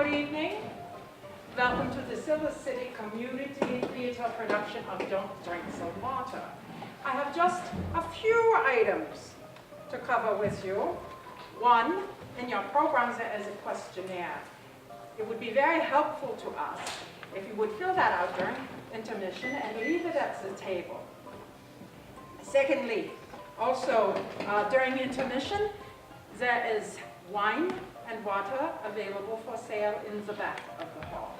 Good evening. Welcome to the Silver City Community Theater production of Don't Drink Some Water. I have just a few items to cover with you. One, in your programs there is a questionnaire. It would be very helpful to us if you would fill that out during intermission and leave it at the table. Secondly, also during intermission, there is wine and water available for sale in the back of the hall.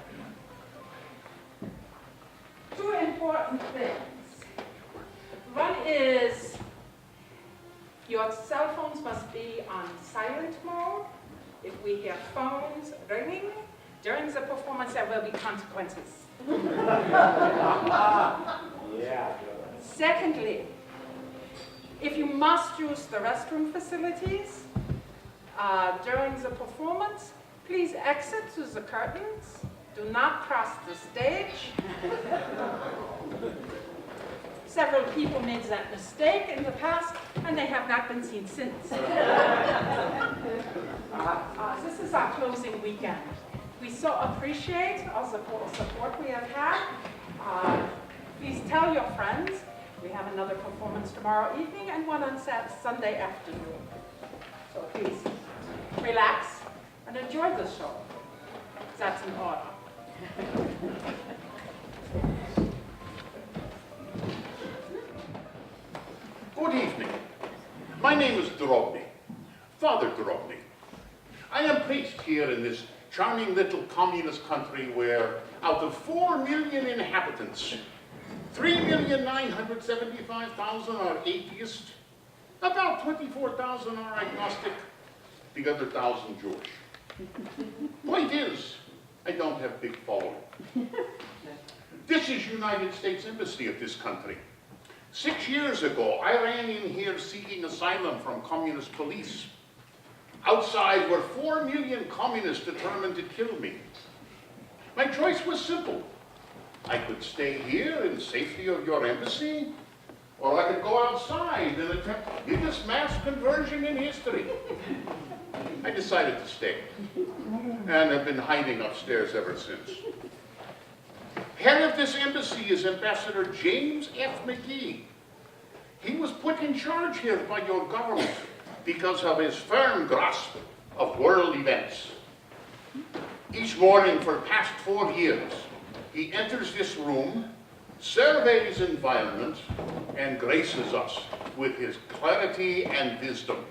Two important things. One is your cell phones must be on silent mode. If we hear phones ringing during the performance, there will be consequences. Yeah. Secondly, if you must use the restroom facilities during the performance, please exit through the curtains. Do not cross the stage. Several people made that mistake in the past, and they have not been seen since. This is our closing weekend. We so appreciate all the support we have had. Please tell your friends. We have another performance tomorrow evening and one on Sunday afternoon. So please relax and enjoy the show. That's in order. Good evening. My name is Drobny, Father Drobny. I am priest here in this charming little communist country where, out of 4 million inhabitants, 3,975,000 are atheist, about 24,000 are agnostic, the other 1,000 Jewish. Point is, I don't have big following. This is United States Embassy of this country. 6 years ago, I ran in here seeking asylum from communist police. Outside were 4 million communists determined to kill me. My choice was simple. I could stay here in the safety of your embassy, or I could go outside and attempt the biggest mass conversion in history. I decided to stay, and have been hiding upstairs ever since. Head of this embassy is Ambassador James F. McGee. He was put in charge here by your government because of his firm grasp of world events. Each morning for the past 4 years, he enters this room, surveys environment, and graces us with his clarity and wisdom.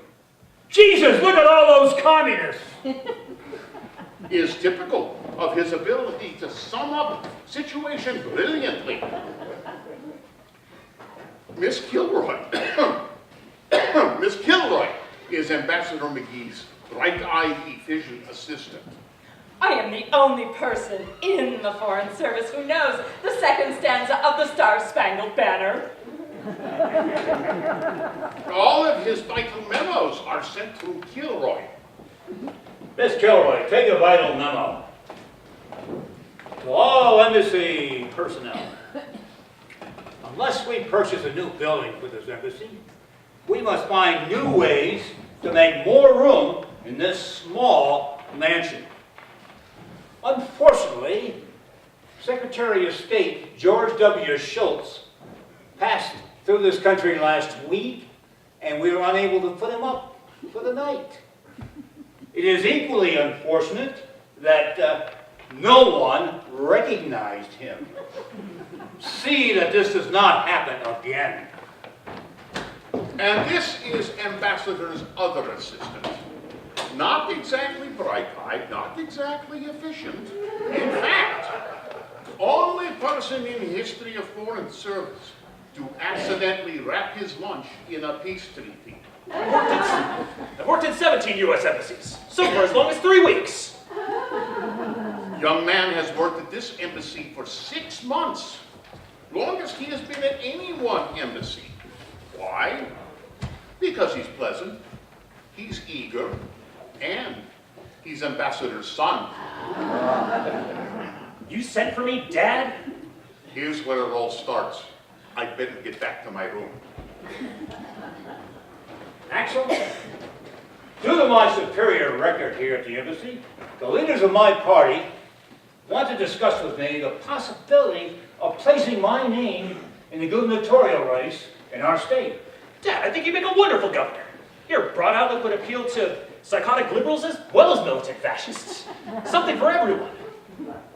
Jesus, look at all those communists! Is typical of his ability to sum up situation brilliantly. Miss Kilroy, Miss Kilroy is Ambassador McGee's bright-eyed, efficient assistant. I am the only person in the Foreign Service who knows the second stanza of the Star-Spangled Banner. All of his vital memos are sent through Kilroy. Miss Kilroy, take a vital memo. To all embassy personnel, unless we purchase a new building for this embassy, we must find new ways to make more room in this small mansion. Unfortunately, Secretary of State George W. Shultz passed through this country last week, and we were unable to put him up for the night. It is equally unfortunate that no one recognized him. See that this does not happen again. And this is Ambassador's other assistant. Not exactly bright-eyed, not exactly efficient. In fact, only person in history of foreign service to accidentally wrap his lunch in a peace treaty. I've worked in 17 U.S. embassies, so for as long as 3 weeks. Young man has worked at this embassy for 6 months. Longest he has been at any one embassy. Why? Because he's pleasant, he's eager, and he's Ambassador's son. You sent for me, Dad? Here's where it all starts. I'd better get back to my room. Axel, Due to my superior record here at the embassy, the leaders of my party want to discuss with me the possibility of placing my name in the gubernatorial race in our state. Dad, I think you make a wonderful governor. Your broad outlook would appeal to psychotic liberals as well as militant fascists. Something for everyone.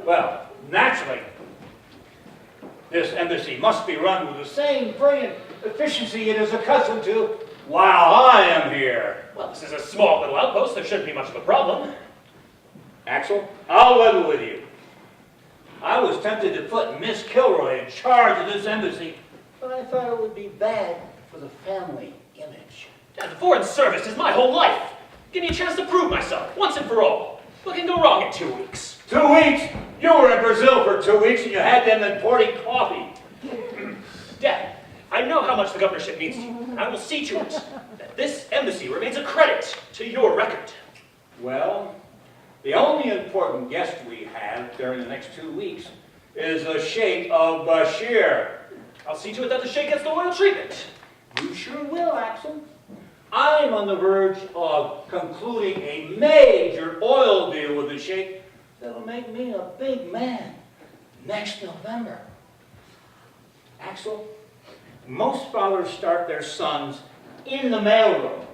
Well, naturally, this embassy must be run with the same brilliant efficiency it is accustomed to while I am here. Well, this is a small little outpost. There shouldn't be much of a problem. Axel, I'll level with you. I was tempted to put Miss Kilroy in charge of this embassy, but I thought it would be bad for the family image. Dad, the Foreign Service is my whole life. Give me a chance to prove myself, once and for all. What can go wrong in 2 weeks? 2 weeks? You were in Brazil for 2 weeks and you had them importing coffee. Dad, I know how much the governorship means to you, and I will see to it that this embassy remains a credit to your record. Well, the only important guest we have during the next 2 weeks is the Sheikh of Bashir. I'll see to it that the Sheikh gets the royal treatment. You sure will, Axel. I'm on the verge of concluding a major oil deal with the Sheikh that'll make me a big man next November. Axel, most fathers start their sons in the mailroom,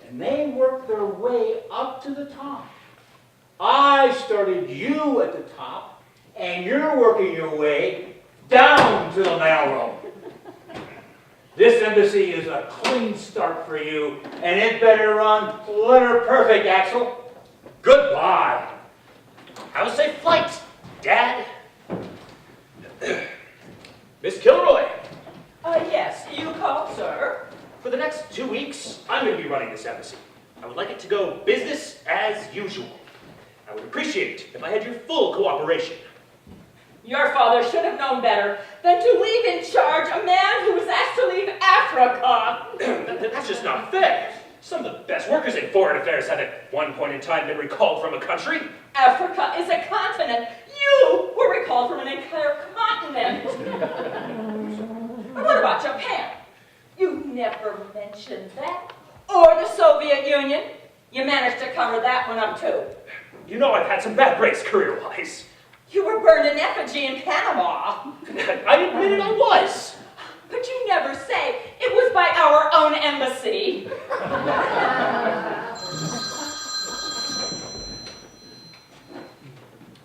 and they work their way up to the top. I started you at the top, and you're working your way down to the mailroom. This embassy is a clean start for you, and it better run letter perfect, Axel. Goodbye. Have a safe flight, Dad. Miss Kilroy, Yes, you called, sir. for the next 2 weeks, I'm going to be running this embassy. I would like it to go business as usual. I would appreciate it if I had your full cooperation. Your father should have known better than to leave in charge a man who was asked to leave Africa. That's just not fair. Some of the best workers in foreign affairs have at one point in time been recalled from a country. Africa is a continent. You were recalled from an entire continent. And what about Japan? You never mentioned that. Or the Soviet Union. You managed to cover that one up too. You know I've had some bad breaks career-wise. You were burned in effigy in Panama. I admitted I was. But you never say it was by our own embassy.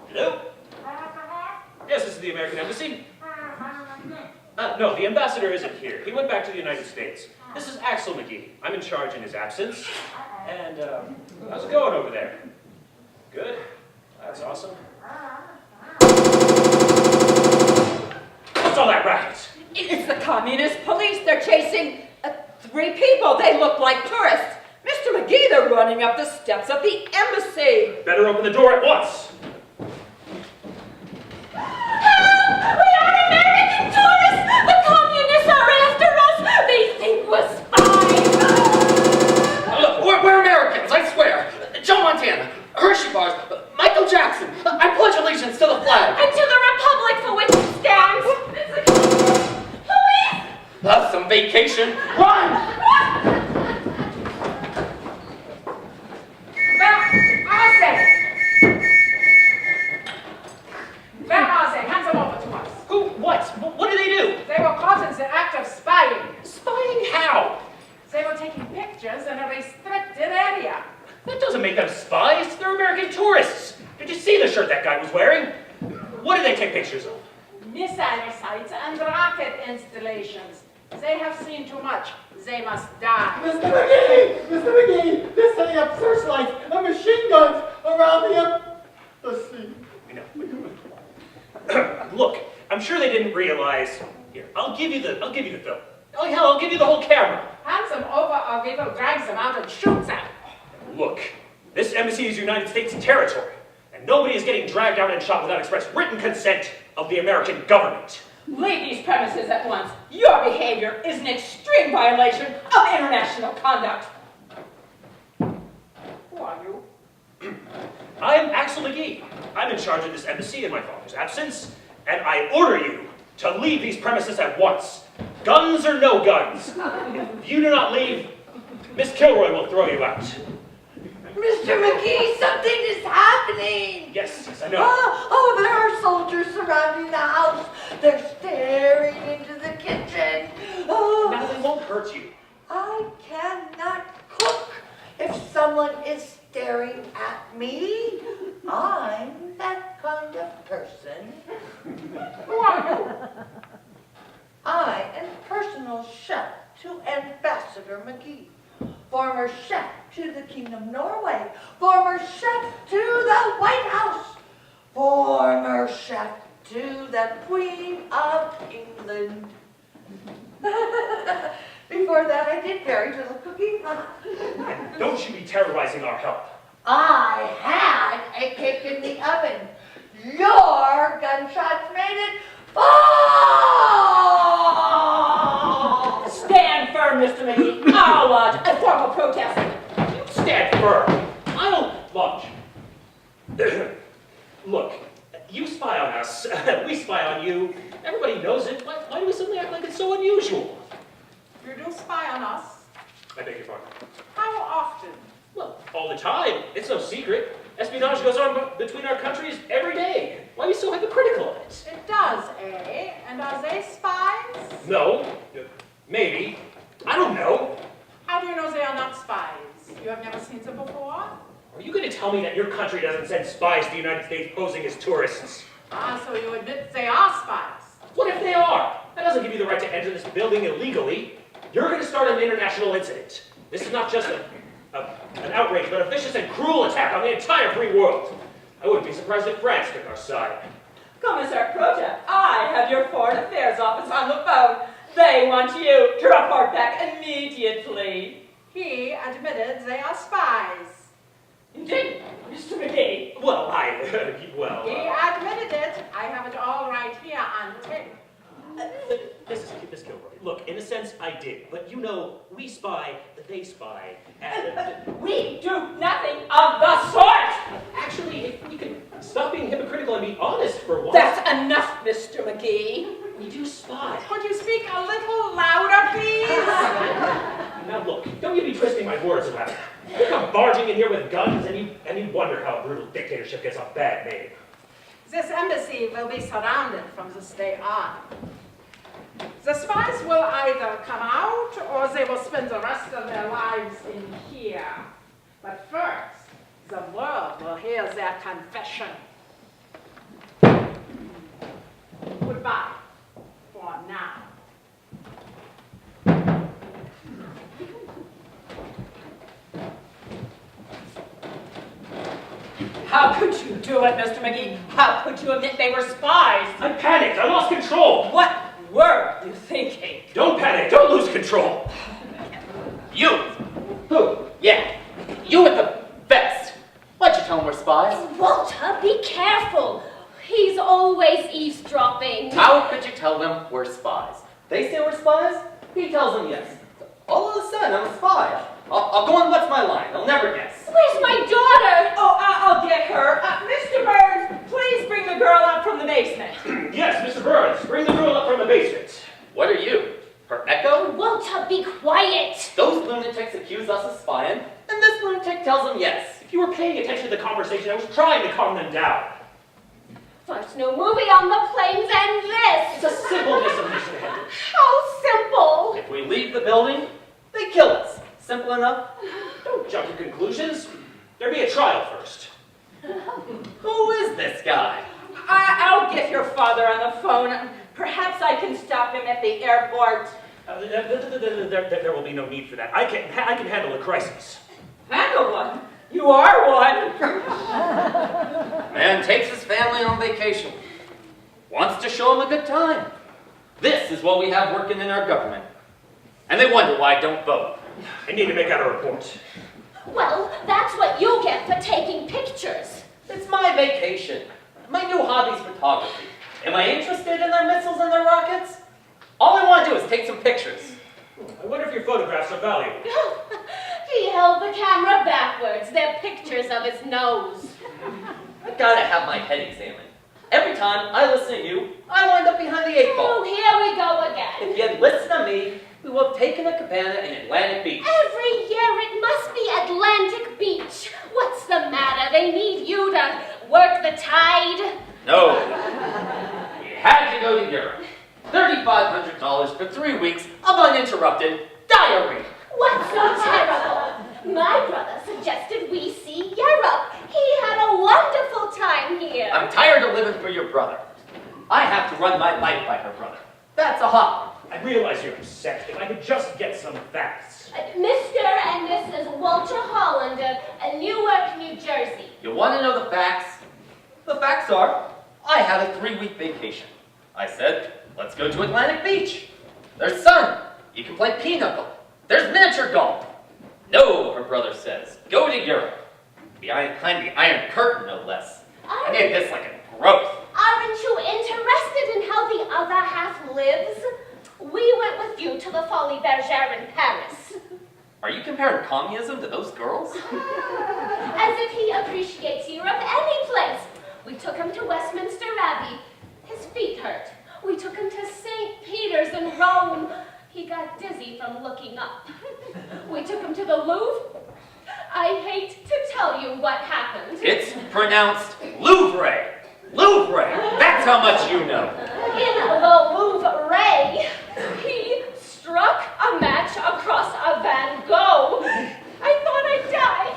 Hello? Yes, this is the American Embassy. No, the ambassador isn't here. He went back to the United States. This is Axel McGee. I'm in charge in his absence. And, how's it going over there? Good? That's awesome. What's all that racket? It's the communist police. They're chasing 3 people. They look like tourists. Mr. McGee, they're running up the steps of the embassy. Better open the door at once. We are American tourists! The communists are after us! They think we're spies! Look, we're Americans, I swear. Joe Montana, Hershey bars, Michael Jackson. I pledge allegiance to the flag. And to the republic for which it stands! Police! That's some vacation. Run! Where are they? Hand them over to us. Who? What? What did they do? They were caught in the act of spying. Spying how? They were taking pictures in a restricted area. That doesn't make them spies. They're American tourists. Did you see the shirt that guy was wearing? What did they take pictures of? Missile sites and rocket installations. They have seen too much. They must die. Mr. McGee! Mr. McGee! They're setting up searchlights and machine guns around the sea. I know. Look, I'm sure they didn't realize. Here, I'll give you the film. Oh hell, I'll give you the whole camera. Hand them over or we will drag them out and shoot them. Look, this embassy is United States territory, and nobody is getting dragged out and shot without express written consent of the American government. Leave these premises at once. Your behavior is an extreme violation of international conduct. Who are you? I am Axel McGee. I'm in charge of this embassy in my father's absence, and I order you to leave these premises at once. Guns or no guns. If you do not leave, Miss Kilroy will throw you out. Mr. McGee, something is happening. Yes, I know. Oh, there are soldiers surrounding the house. They're staring into the kitchen. Oh, Now they won't hurt you. I cannot cook if someone is staring at me. I'm that kind of person. Who are you? I am personal chef to Ambassador McGee, former chef to the King of Norway, former chef to the White House, former chef to the Queen of England. Before that, I did very little cooking. Don't you be terrorizing our help. I had a cake in the oven. Your gunshots made it fall! Stand firm, Mr. McGee. I'll lodge a formal protest. You stand firm. I don't budge. Look, you spy on us. We spy on you. Everybody knows it. Why do we suddenly act like it's so unusual? You do spy on us? I beg your pardon. How often? Well, all the time. It's no secret. Espionage goes on between our countries every day. Why are you so hypocritical of it? It does, eh? And are they spies? No. Maybe. I don't know. How do you know they are not spies? You have never seen them before? Are you going to tell me that your country doesn't send spies to the United States posing as tourists? Ah, so you admit they are spies? What if they are? That doesn't give you the right to enter this building illegally. You're going to start an international incident. This is not just an outrage, but a vicious and cruel attack on the entire free world. I wouldn't be surprised if France took our side. Commissar Projet, I have your Foreign Affairs office on the phone. They want you to report back immediately. He admitted they are spies. Indeed, Mr. McGee. Well, He admitted it. I have it all right here on tape. Miss Kilroy, look, in a sense, I did. But you know, we spy, they spy. And, We do nothing of the sort! actually, if we could stop being hypocritical and be honest for once. That's enough, Mr. McGee. We do spy. Could you speak a little louder, please? Now look, don't you be twisting my words around. You come barging in here with guns and you wonder how a brutal dictatorship gets a bad name. This embassy will be surrounded from this day on. The spies will either come out or they will spend the rest of their lives in here. But first, the world will hear their confession. Goodbye for now. How could you do it, Mr. McGee? How could you admit they were spies? I panicked. I lost control. What were you thinking? Don't panic. Don't lose control. You! Who? Yeah, you with the vest. Why'd you tell him we're spies? Walter, be careful. He's always eavesdropping. How could you tell them we're spies? They say we're spies, he tells them yes. All of a sudden, I'm a spy. I'll go on what's my line, they'll never guess. Where's my daughter? Oh, I'll get her. Mr. Burns, please bring the girl up from the basement. Yes, Mr. Burns, bring the girl up from the basement. What are you? Her echo? Walter, be quiet. Those lunatics accuse us of spying, and this lunatic tells them yes. If you were paying attention to the conversation, I was trying to calm them down. First new movie on the planes and It's this. a simple misunderstanding. How simple. If we leave the building, they kill us. Simple enough. Don't jump to conclusions. There'll be a trial first. Who is this guy? I'll get your father on the phone. Perhaps I can stop him at the airport. There will be no need for that. I can handle a crisis. Handle one? You are one. Man takes his family on vacation. Wants to show them a good time. This is what we have working in our government. And they wonder why I don't vote. I need to make out a report. Well, that's what you get for taking pictures. It's my vacation. My new hobby's photography. Am I interested in their missiles and their rockets? All I want to do is take some pictures. I wonder if your photographs are valuable. He held the camera backwards. They're pictures of his nose. I gotta have my head examined. Every time I listen to you, I wind up behind the 8 ball. Oh, here we go again. If you'd listen to me, We will have taken a cabana in Atlantic Beach. Every year it must be Atlantic Beach. What's the matter? They need you to work the tide? No. We had to go to Europe. $3,500 for 3 weeks of uninterrupted diarrhea. What's so terrible? My brother suggested we see Europe. He had a wonderful time here. I'm tired of living for your brother. I have to run my life by her brother. That's a hot one. I realize you're upset. If I could just get some facts. Mr. and Mrs. Walter Hollander, Newark, New Jersey. You want to know the facts? The facts are, I had a 3-week vacation. I said, let's go to Atlantic Beach. There's sun. You can play pinochle. There's miniature golf. No, her brother says, go to Europe. Behind the Iron Curtain, no less. I made this like a growth. Aren't you interested in how the other half lives? We went with you to the Folies Bergère in Paris. Are you comparing communism to those girls? As if he appreciates Europe any place. We took him to Westminster Abbey. His feet hurt. We took him to St. Peter's in Rome. He got dizzy from looking up. We took him to the Louvre. I hate to tell you what happened. It's pronounced Louvre. Louvre. That's how much you know. In the Louvre, he struck a match across a Van Gogh. I thought I'd die.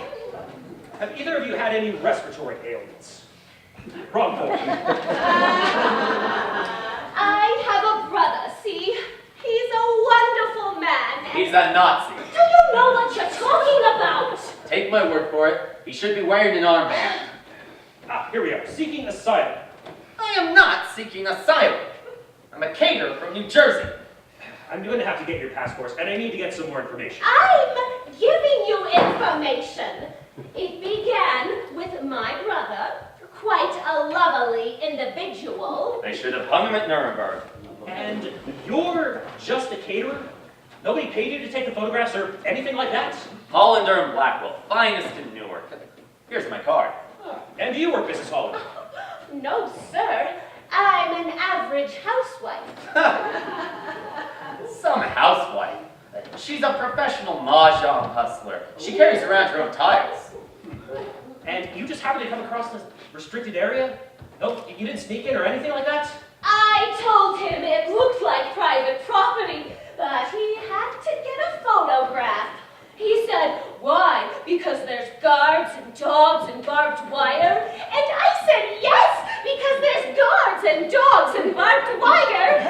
Have either of you had any respiratory ailments? Wrong vote. I have a brother, see? He's a wonderful man. He's a Nazi. Do you know what you're talking about? Take my word for it. He should be wearing an armband. Ah, here we are, seeking asylum. I am not seeking asylum. I'm a caterer from New Jersey. I'm going to have to get your passports, and I need to get some more information. I'm giving you information. It began with my brother, quite a lovely individual. They should have hung him at Nuremberg. And you're just a caterer? Nobody paid you to take the photographs or anything like that? Hollander and Blackwell, finest in Newark. Here's my card. And do you work, Mrs. Hollander? No, sir. I'm an average housewife. Some housewife. She's a professional mahjong hustler. She carries around her own tiles. And you just happened to come across this restricted area? No, you didn't sneak in or anything like that? I told him it looked like private property, but he had to get a photograph. He said, why? Because there's guards and dogs and barbed wire? And I said, yes, because there's guards and dogs and barbed wire.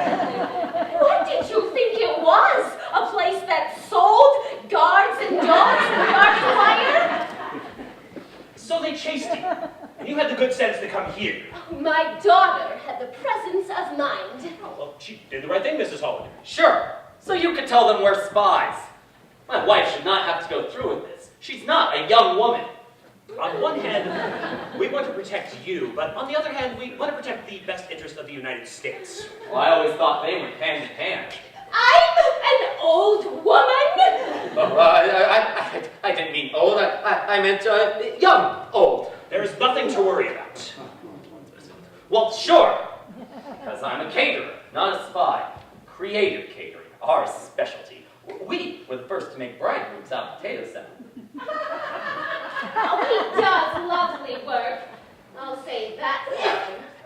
What did you think it was? A place that sold guards and dogs and barbed wire? So they chased you, and you had the good sense to come here. My daughter had the presence of mind. Oh, well, she did the right thing, Mrs. Hollander. Sure, so you could tell them we're spies. My wife should not have to go through with this. She's not a young woman. On one hand, we want to protect you, but on the other hand, we want to protect the best interest of the United States. Well, I always thought they went hand in hand. I'm an old woman. Oh, I didn't mean old. I meant young old. There's nothing to worry about. Well, sure, because I'm a caterer, not a spy. Creative catering, our specialty. We were the first to make bride groups out of potato salad. Oh, he does lovely work. I'll say that for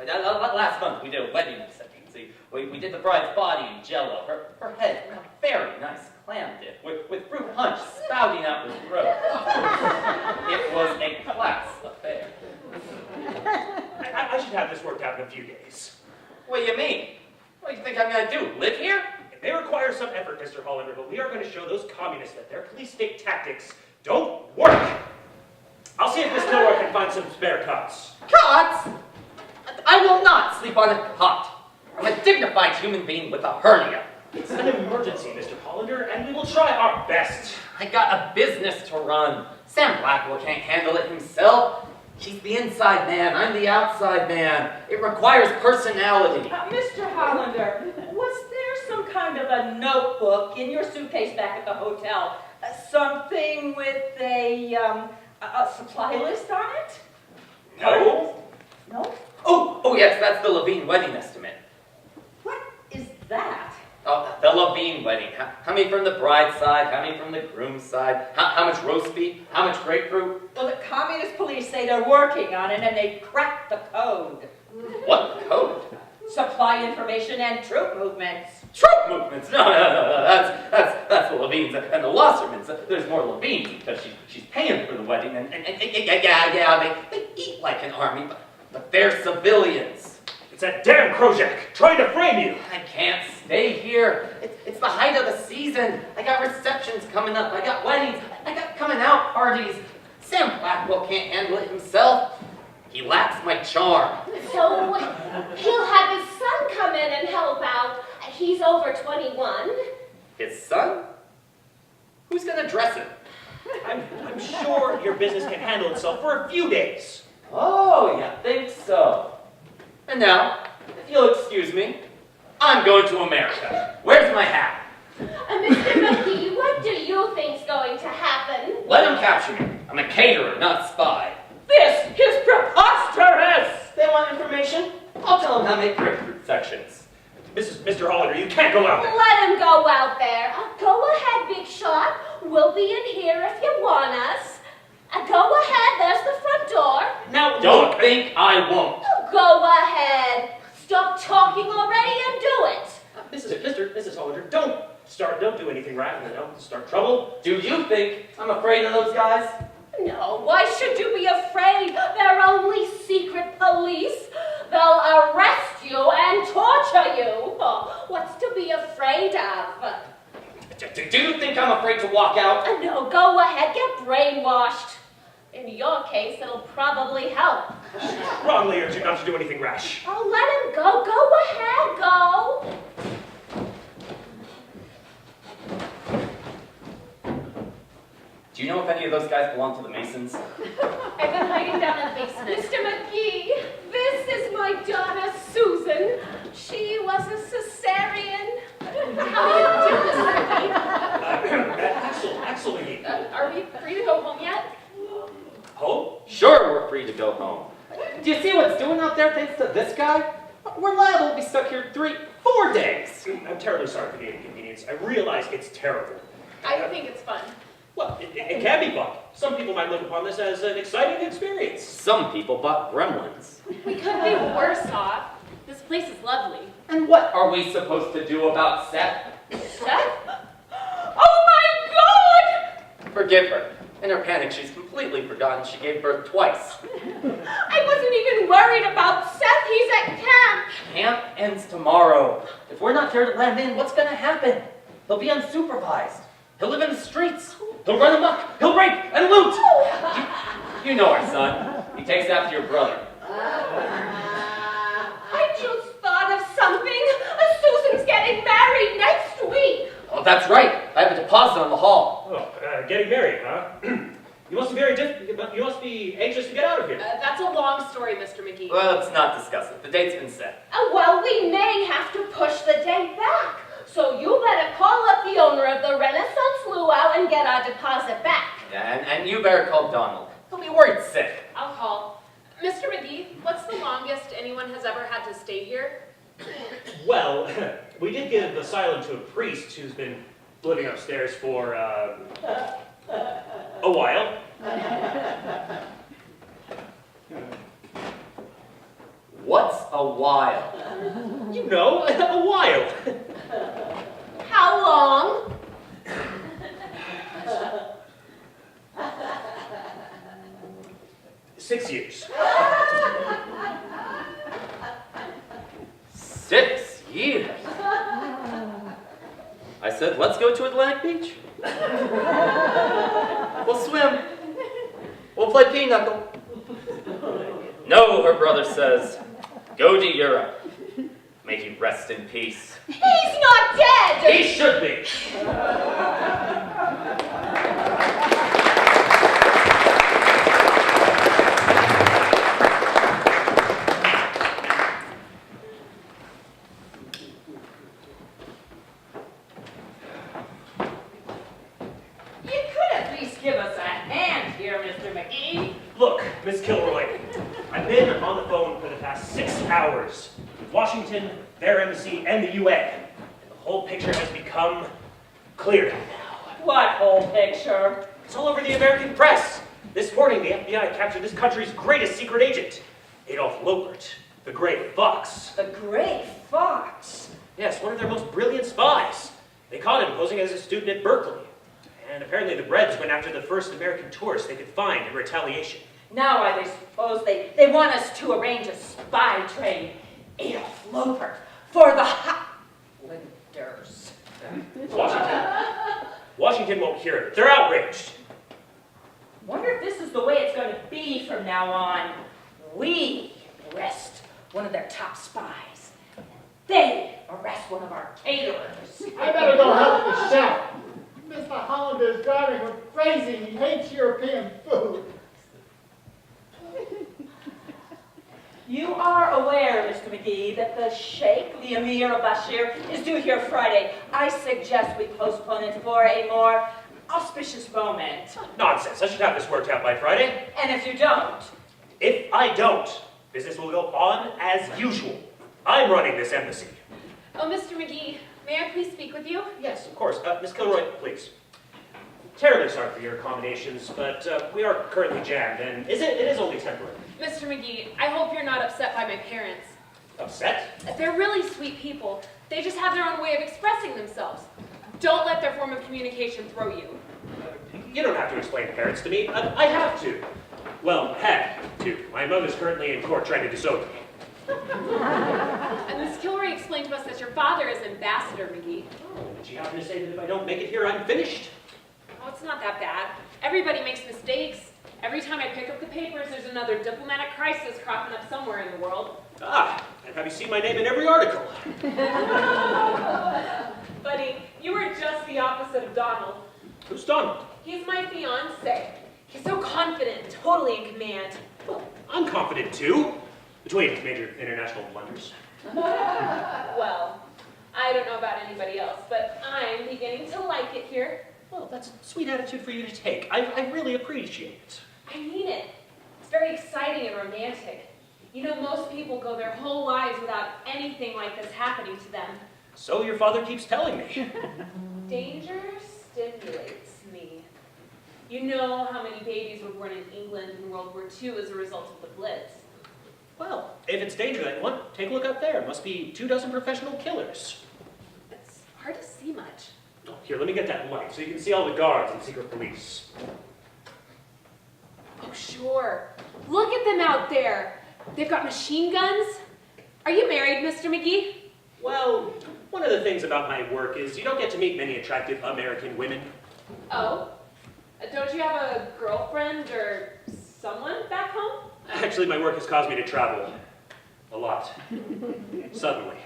him. Last month we did a wedding setting. See, we did the bride's body in jello, her head in a very nice clam dip, with fruit punch spouting out her throat. It was a class affair. I should have this worked out in a few days. What do you mean? What do you think I'm going to do, live here? It may require some effort, Mr. Hollander, but we are going to show those communists that their police state tactics don't work. I'll see if Miss Kilroy can find some spare cots. Cots? I will not sleep on a cot. I'm a dignified human being with a hernia. It's an emergency, Mr. Hollander, and we will try our best. I got a business to run. Sam Blackwell can't handle it himself. He's the inside man, I'm the outside man. It requires personality. Mr. Hollander, was there some kind of a notebook in your suitcase back at the hotel? Something with a supply list on it? No. No? Oh yes, that's the Levine wedding estimate. What is that? Oh, the Levine wedding. How many many from the bride's side? How many from the groom's side? How much roast beef? How much grapefruit? Well, the communist police say they're working on it and they cracked the code. What code? Supply information and troop movements. Troop movements? No. That's the Levines and the Wassermans. There's more Levines because she's paying for the wedding, and they eat like an army, but they're civilians. It's that damn Krojak trying to frame you. I can't stay here. It's the height of the season. I got receptions coming up. I got weddings. I got coming out parties. Sam Blackwell can't handle it himself. He lacks my charm. So he'll have his son come in and help out. He's over 21. His son? Who's gonna dress him? I'm sure your business can handle itself for a few days. Oh, you think so? And now, if you'll excuse me, I'm going to America. Where's my hat? Mr. McGee, what do you think's going to happen? Let him capture me. I'm a caterer, not a spy. This is preposterous! They want information? I'll tell them how to make grapefruit sections. Mr. Hollander, you can't go out there. Let him go out there. Go ahead, big shot. We'll be in here if you want us. Go ahead, there's the front door. Now, Don't look. think I won't. Go ahead. Stop talking already and do it. Mrs. Hollander, don't do anything rash, start trouble. Do you think I'm afraid of those guys? No, why should you be afraid? They're only secret police. They'll arrest you and torture you. Oh, what's to be afraid of? Do you think I'm afraid to walk out? No, go ahead, get brainwashed. In your case, it'll probably help. Wrongly urge you not to do anything rash. Oh, let him go. Go ahead, go. Do you know if any of those guys belong to the Masons? I've been hiding down in the basement. Mr. McGee, this is my daughter, Susan. She was a cesarean. How do you do, Mr. McGee? Axel McGee. Are we free to go home yet? Home? Sure, we're free to go home. Do you see what it's doing out there thanks to this guy? We're liable to be stuck here 3-4 days. I'm terribly sorry for the inconvenience. I realize it's terrible. I think it's fun. Well, it can be fun. Some people might look upon this as an exciting experience. Some people bought gremlins. We could be worse off. This place is lovely. And what are we supposed to do about Seth? Seth? Oh my God! Forgive her. In her panic, she's completely forgotten she gave birth twice. I wasn't even worried about Seth. He's at camp. Camp ends tomorrow. If we're not here to let him in, what's gonna happen? He'll be unsupervised. He'll live in the streets. He'll run amok. He'll rape and loot. You know our son. He takes after your brother. I just thought of something. Susan's getting married next week. Oh, that's right. I have a deposit on the hall. Oh, getting married, huh? You must be anxious to get out of here. That's a long story, Mr. McGee. Well, let's not discuss it. The date's been set. Well, we may have to push the date back. So you better call up the owner of the Renaissance Luau and get our deposit back. Yeah, and you better call Donald. He'll be worried sick. I'll call. Mr. McGee, what's the longest anyone has ever had to stay here? Well, we did give asylum to a priest who's been living upstairs for, a while. What's a while? You know, a while. How long? Six years. 6 years. I said, let's go to Atlantic Beach. We'll swim. We'll play pinochle. No, her brother says, go to Europe. May he rest in peace. He's not dead! He should be. You could at least give us a hand here, Mr. McGee. Look, Miss Kilroy, I've been on the phone for the past 6 hours with Washington, their embassy, and the UN. And the whole picture has become Clear that now. What whole picture? It's all over the American press. This morning, the FBI captured this country's greatest secret agent, Adolf Lopert, the Gray Fox. The Gray Fox. Yes, one of their most brilliant spies. They caught him posing as a student at Berkeley. And apparently the Reds went after the first American tourist they could find in retaliation. Now I suppose they want us to arrange a spy train, Adolf Lopert, for the Highlanders. Washington won't hear it. They're outraged. Wonder if this is the way it's going to be from now on. We arrest one of their top spies. They arrest one of our caterers. I better go help the chef. Mr. Hollander is driving her crazy. He hates European food. You are aware, Mr. McGee, that the Sheikh, the Emir of Bashir, is due here Friday. I suggest we postpone it for a more auspicious moment. Nonsense. I should have this worked out by Friday. And if you don't? If I don't, business will go on as usual. I'm running this embassy. Oh, Mr. McGee, may I please speak with you? Yes, of course. Miss Kilroy, please. Terribly sorry for your accommodations, but we are currently jammed, and it is only temporary. Mr. McGee, I hope you're not upset by my parents. Upset? They're really sweet people. They just have their own way of expressing themselves. Don't let their form of communication throw you. You don't have to explain parents to me. I have to. Well, had to. My mother's currently in court trying to disown me. And Miss Kilroy explained to us that your father is Ambassador McGee. Oh, did she happen to say that if I don't make it here, I'm finished? Oh, it's not that bad. Everybody makes mistakes. Every time I pick up the papers, there's another diplomatic crisis cropping up somewhere in the world. Ah, and have you seen my name in every article? Buddy, you are just the opposite of Donald. Who's Donald? He's my fiancé. He's so confident, totally in command. Well, I'm confident too. Between major international blunders. Well, I don't know about anybody else, but I'm beginning to like it here. Well, that's a sweet attitude for you to take. I really appreciate it. I mean it. It's very exciting and romantic. You know, most people go their whole lives without anything like this happening to them. So your father keeps telling me. Danger stimulates me. You know how many babies were born in England in World War II as a result of the Blitz. Well, if it's danger that you want, take a look up there. Must be 24 professional killers. It's hard to see much. Oh, here, let me get that light so you can see all the guards and secret police. Oh, sure. Look at them out there. They've got machine guns. Are you married, Mr. McGee? Well, one of the things about my work is you don't get to meet many attractive American women. Oh? Don't you have a girlfriend or someone back home? Actually, my work has caused me to travel a lot. Suddenly.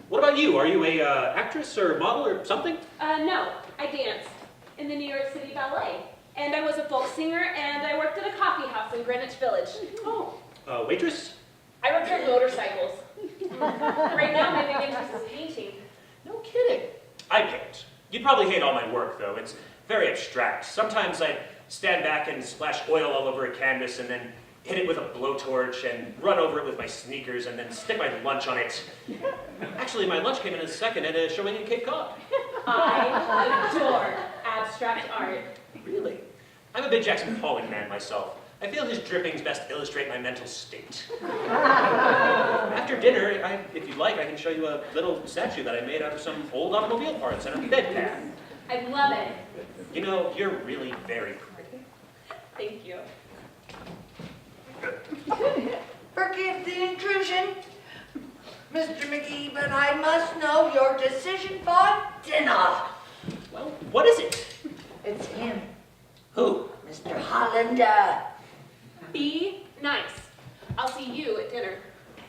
What about you? Are you a actress or model or something? No. I danced in the New York City Ballet. And I was a folk singer, and I worked at a coffee house in Greenwich Village. Oh. Waitress? I repaired motorcycles. Right now, my big interest is painting. No kidding. I paint. You'd probably hate all my work, though. It's very abstract. Sometimes I stand back and splash oil all over a canvas and then hit it with a blowtorch and run over it with my sneakers and then stick my lunch on it. Actually, my lunch came in a second at a showing in Cape Cod. I adore abstract art. Really? I'm a big Jackson Pollock man myself. I feel his drippings best illustrate my mental state. After dinner, if you'd like, I can show you a little statue that I made out of some old automobile parts and a bedpan. I love it. You know, you're really very pretty. Thank you. Forgive the intrusion, Mr. McGee, but I must know your decision for dinner. Well, what is it? It's him, Who? Mr. Hollander. Be nice. I'll see you at dinner.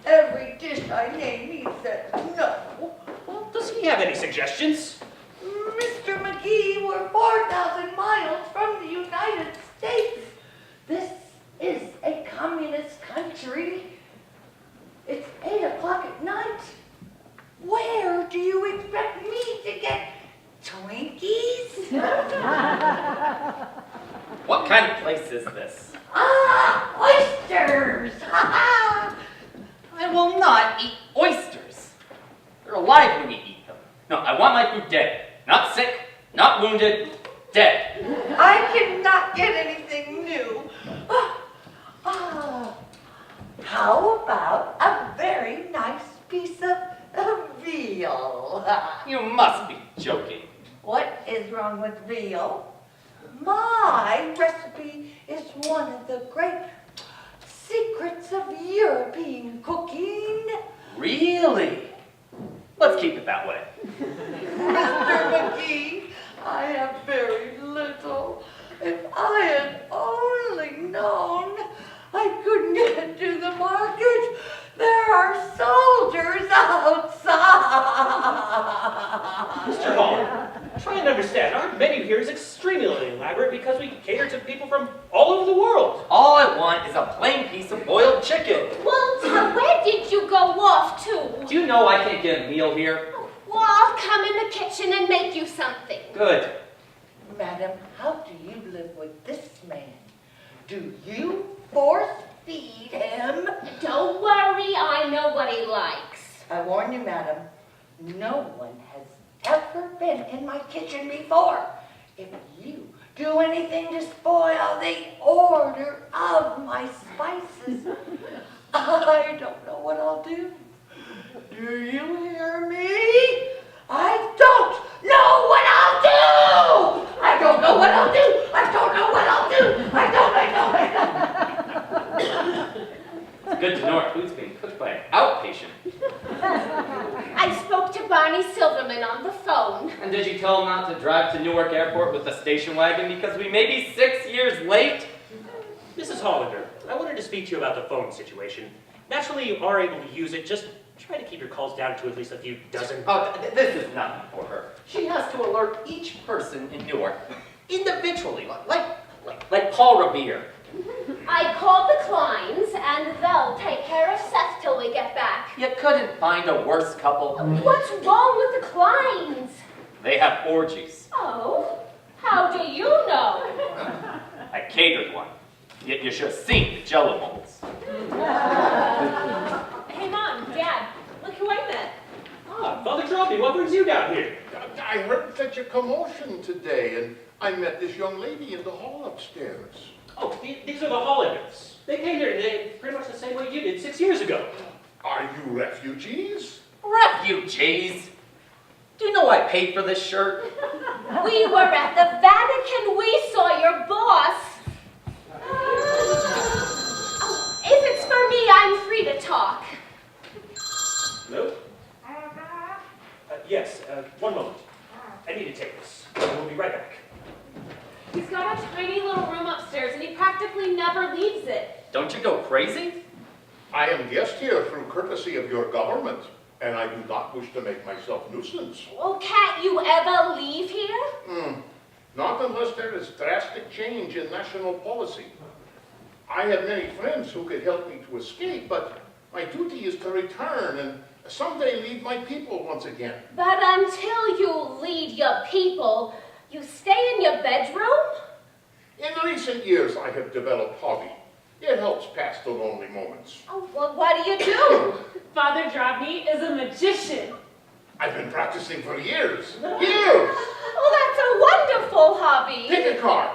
Every dish I name, he says no. Well, does he have any suggestions? Mr. McGee, we're 4,000 miles from the United States. This is a communist country. It's 8 o'clock at night. Where do you expect me to get Twinkies? What kind of place is this? Oysters! I will not eat oysters. They're alive when you eat them. No, I want I couldn't get to the market. There are soldiers outside. Mr. Holland, try and understand. Our menu here is extremely elaborate because we cater to people from all over the world. All I want is a plain piece of boiled chicken. Walter, where did you go off to? Do you know I can't get a meal here? Well, I'll come in the kitchen and make you something. Good. Madam, how do you live with this man? Do you force feed him? Don't worry, I know what he likes. I warn you, madam, no one has ever been in my kitchen before. If you do anything to spoil the order of my spices, I don't know what I'll do. Do you hear me? I don't know what I'll do! I don't know what I'll do! I don't know what I'll do! I don't. It's good to know our food's being cooked by an outpatient. I spoke to Barney Silverman on the phone. And did you tell him not to drive to Newark Airport with the station wagon because we may be 6 years late? Mrs. Hollander, I wanted to speak to you about the phone situation. Naturally, you are able to use it. Just try to keep your calls down to at least a few dozen. Oh, this is nothing for her. She has to alert each person in Newark individually, like Paul Revere. I called the Kleins, and they'll take care of Seth till we get back. You couldn't find a worse couple. What's wrong with the Kleins? They have orgies. Oh, how do you know? I catered one. Yet you should have seen the Jello molds. Hey, Mom, Dad, look who I met. Ah, Father Droppy, what brings you down here? I heard such a commotion today, and I met this young lady in the hall upstairs. Oh, these are the Hollanders. They came here today pretty much the same way you did 6 years ago. Are you refugees? Refugees? Do you know I paid for this shirt? We were at the Vatican. We saw your boss. Oh, if it's for me, I'm free to talk. Nope. Yes, one moment. I need to take this. We'll be right back. He's got a tiny little room upstairs, and he practically never leaves it. Don't you go crazy? I am guest here through courtesy of your government, and I do not wish to make myself nuisance. Well, can't you ever leave here? Not unless there is drastic change in national policy. I have many friends who could help me to escape, but my duty is to return and someday lead my people once again. But until you lead your people, you stay in your bedroom? In recent years, I have developed hobby. It helps pass the lonely moments. Oh, well, what do you do? Father Drobny is a magician. I've been practicing for years. Years! Oh, that's a wonderful hobby. Pick a card.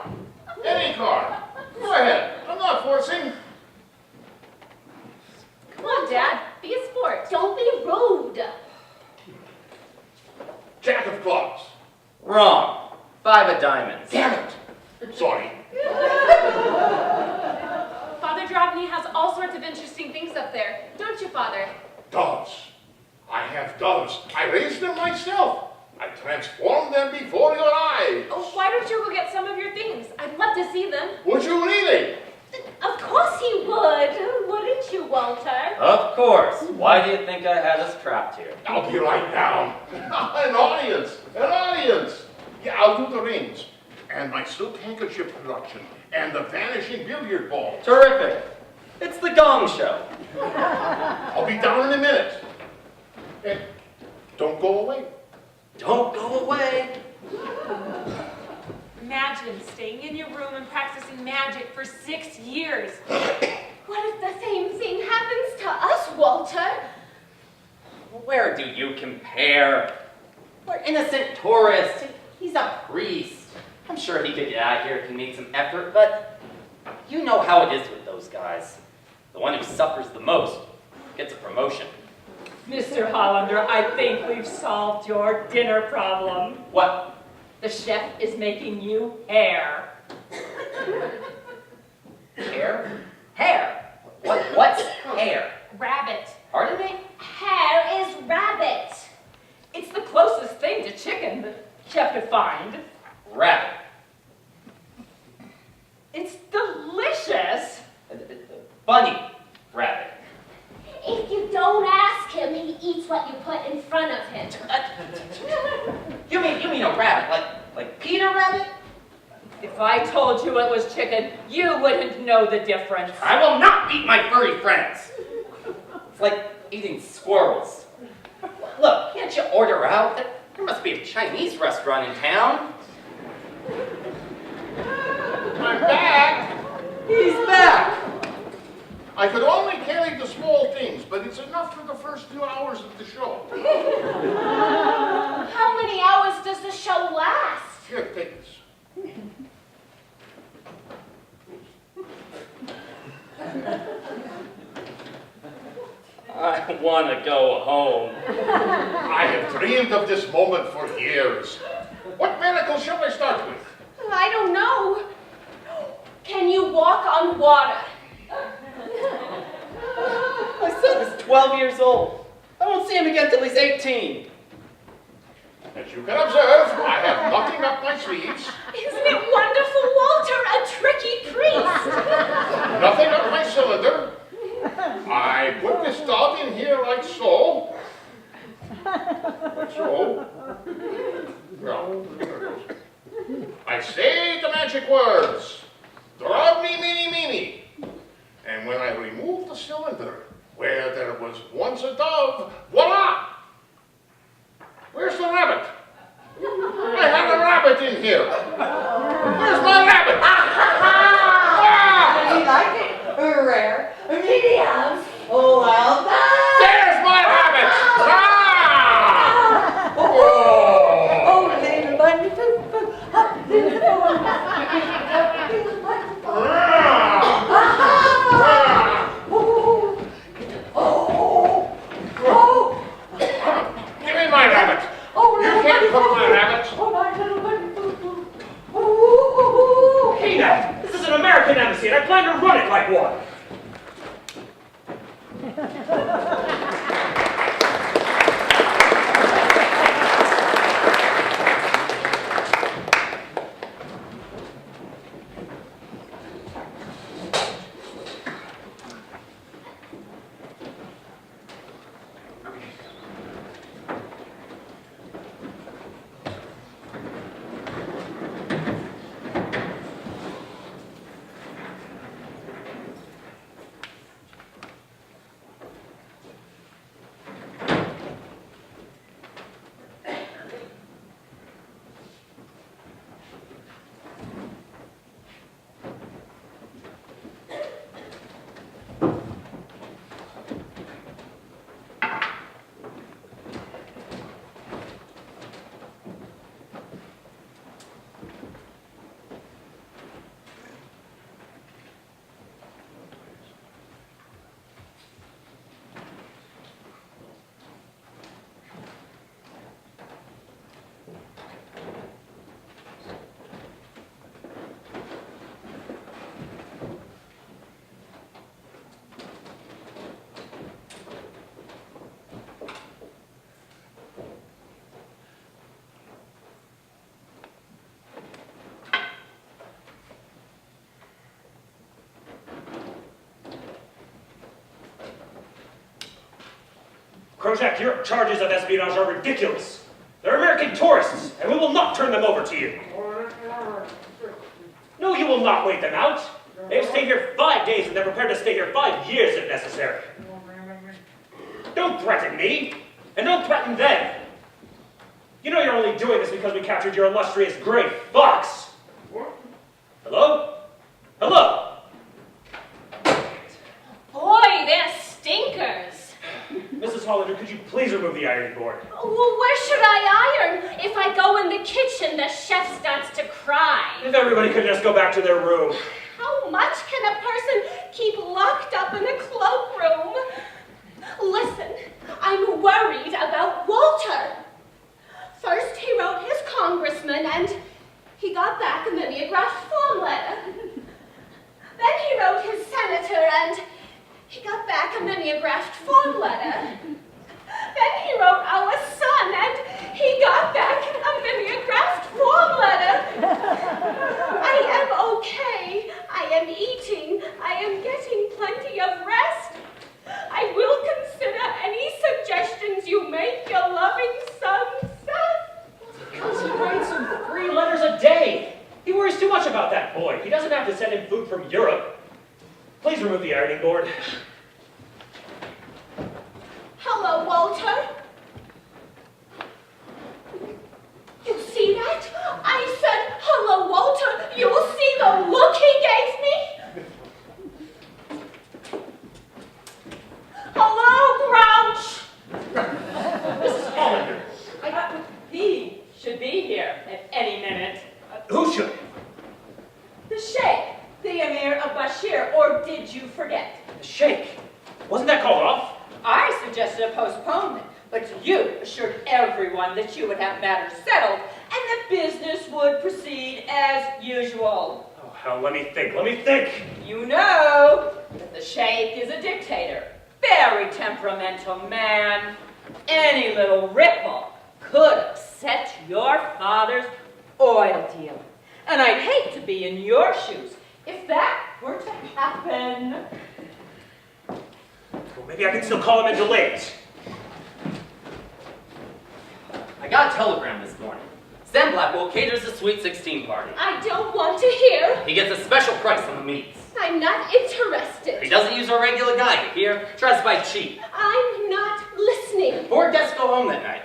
Any card. Go ahead. I'm not forcing. Come on, Dad, be a sport. Don't be rude. Jack of clubs. Wrong. 5 of diamonds. Damn it. Sorry. Father Drobny has all sorts of interesting things up there. Don't you, Father? Doves. I have doves. I raised them myself. I transformed them before your eyes. Oh, why don't you go get some of your things? I'd love to see them. Would you really? Of course he would. Wouldn't you, Walter? Of course. Why do you think I had us trapped here? I'll be right down. An audience. An audience. Yeah, I'll do the rings. And my silk handkerchief production. And the vanishing billiard ball. Terrific. It's the Gong Show. I'll be down in a minute. And don't go away. Don't go away. Imagine staying in your room and practicing magic for 6 years. What if the same thing happens to us, Walter? Where do you compare? We're innocent tourists. He's a priest. I'm sure he could get out here if he made some effort, but you know how it is with those guys. The one who suffers the most gets a promotion. Mr. Hollander, I think we've solved your dinner problem. What? The chef is making you hair. Hair? Hair? What's hair? Rabbit. Pardon me? Hair is rabbit. It's the closest thing to chicken that chef could find. Rabbit. It's delicious. Bunny rabbit. If you don't ask him, he eats what you put in front of him. You mean a rabbit, like Peter Rabbit? If I told you it was chicken, you wouldn't know the difference. I will not eat my furry friends. It's like eating squirrels. Look, can't you order out? There must be a Chinese restaurant in town. I'm back. He's back. I could only carry the small things, but it's enough for the first 2 hours of the show. How many hours does the show last? Here, take this. I want to go home. I have dreamed of this moment for years. What miracle shall I start with? I don't know. Can you walk on water? My son is 12 years old. I won't see him again till he's 18. As you can observe, I have nothing up my sleeves, Isn't it wonderful, Walter? A tricky priest. nothing up my cylinder. I put this dog in here like so. Like so. No, there it goes. I say the magic words. Drop me, meeny, meeny. And when I remove the cylinder, where there was once a dove, voila! Where's the rabbit? I had a rabbit in here. Where's my rabbit? Do you like it? Rare, medium, well done. There's my rabbit! Ah! Oh, little bunny, little bunny. Give me my rabbit! You can't cook my rabbit! Hey now, this is an American embassy and I plan to run it like one. Krozak, your charges of espionage are ridiculous. They're American tourists, and we will not turn them over to you. No, you will not wait them out. They've stayed here 5 days, and they're prepared to stay here 5 years if necessary. Don't threaten me, and don't threaten them. You know you're only doing this because we captured your illustrious gray fox. Hello? Hello? Boy, they're stinkers. Mrs. Hollander, could you please remove the ironing board? Well, where should I iron? If I go in the kitchen, the chef starts to cry. If everybody could just go back to their room. How much can a person keep locked up in a cloakroom? Listen, I'm worried about Walter. First, he wrote his congressman, and he got back a mimeographed form letter. Then he wrote his senator, and he got back a mimeographed form letter. Then he wrote our son, and he got back a mimeographed form letter. I am okay. I am eating. I am getting plenty ironing board. Hello, Walter. You see that? I said, hello, Walter. You will see the look he gave me. Hello, Grouch. Mrs. Hollander. He should be here at any minute. Who should? The Sheikh, the Emir of Bashir, or did you forget? The Sheikh. Wasn't that called off? I suggested a postponement, but you assured everyone that you would have matters settled and that business would proceed as usual. Oh, hell, let me think. You know that the Sheikh is a dictator, very temperamental man. Any little ripple could upset your father's oil deal. And I'd hate to be in your shoes if that were to happen. Well, maybe I can still call him in delays. I got a telegram this morning. Sam Blackwell caters a Sweet 16 party. I don't want to hear. He gets a special price on the meats. I'm not interested. He doesn't use our regular guide here. Tries to buy cheap. I'm not listening. Poor guests go home that night.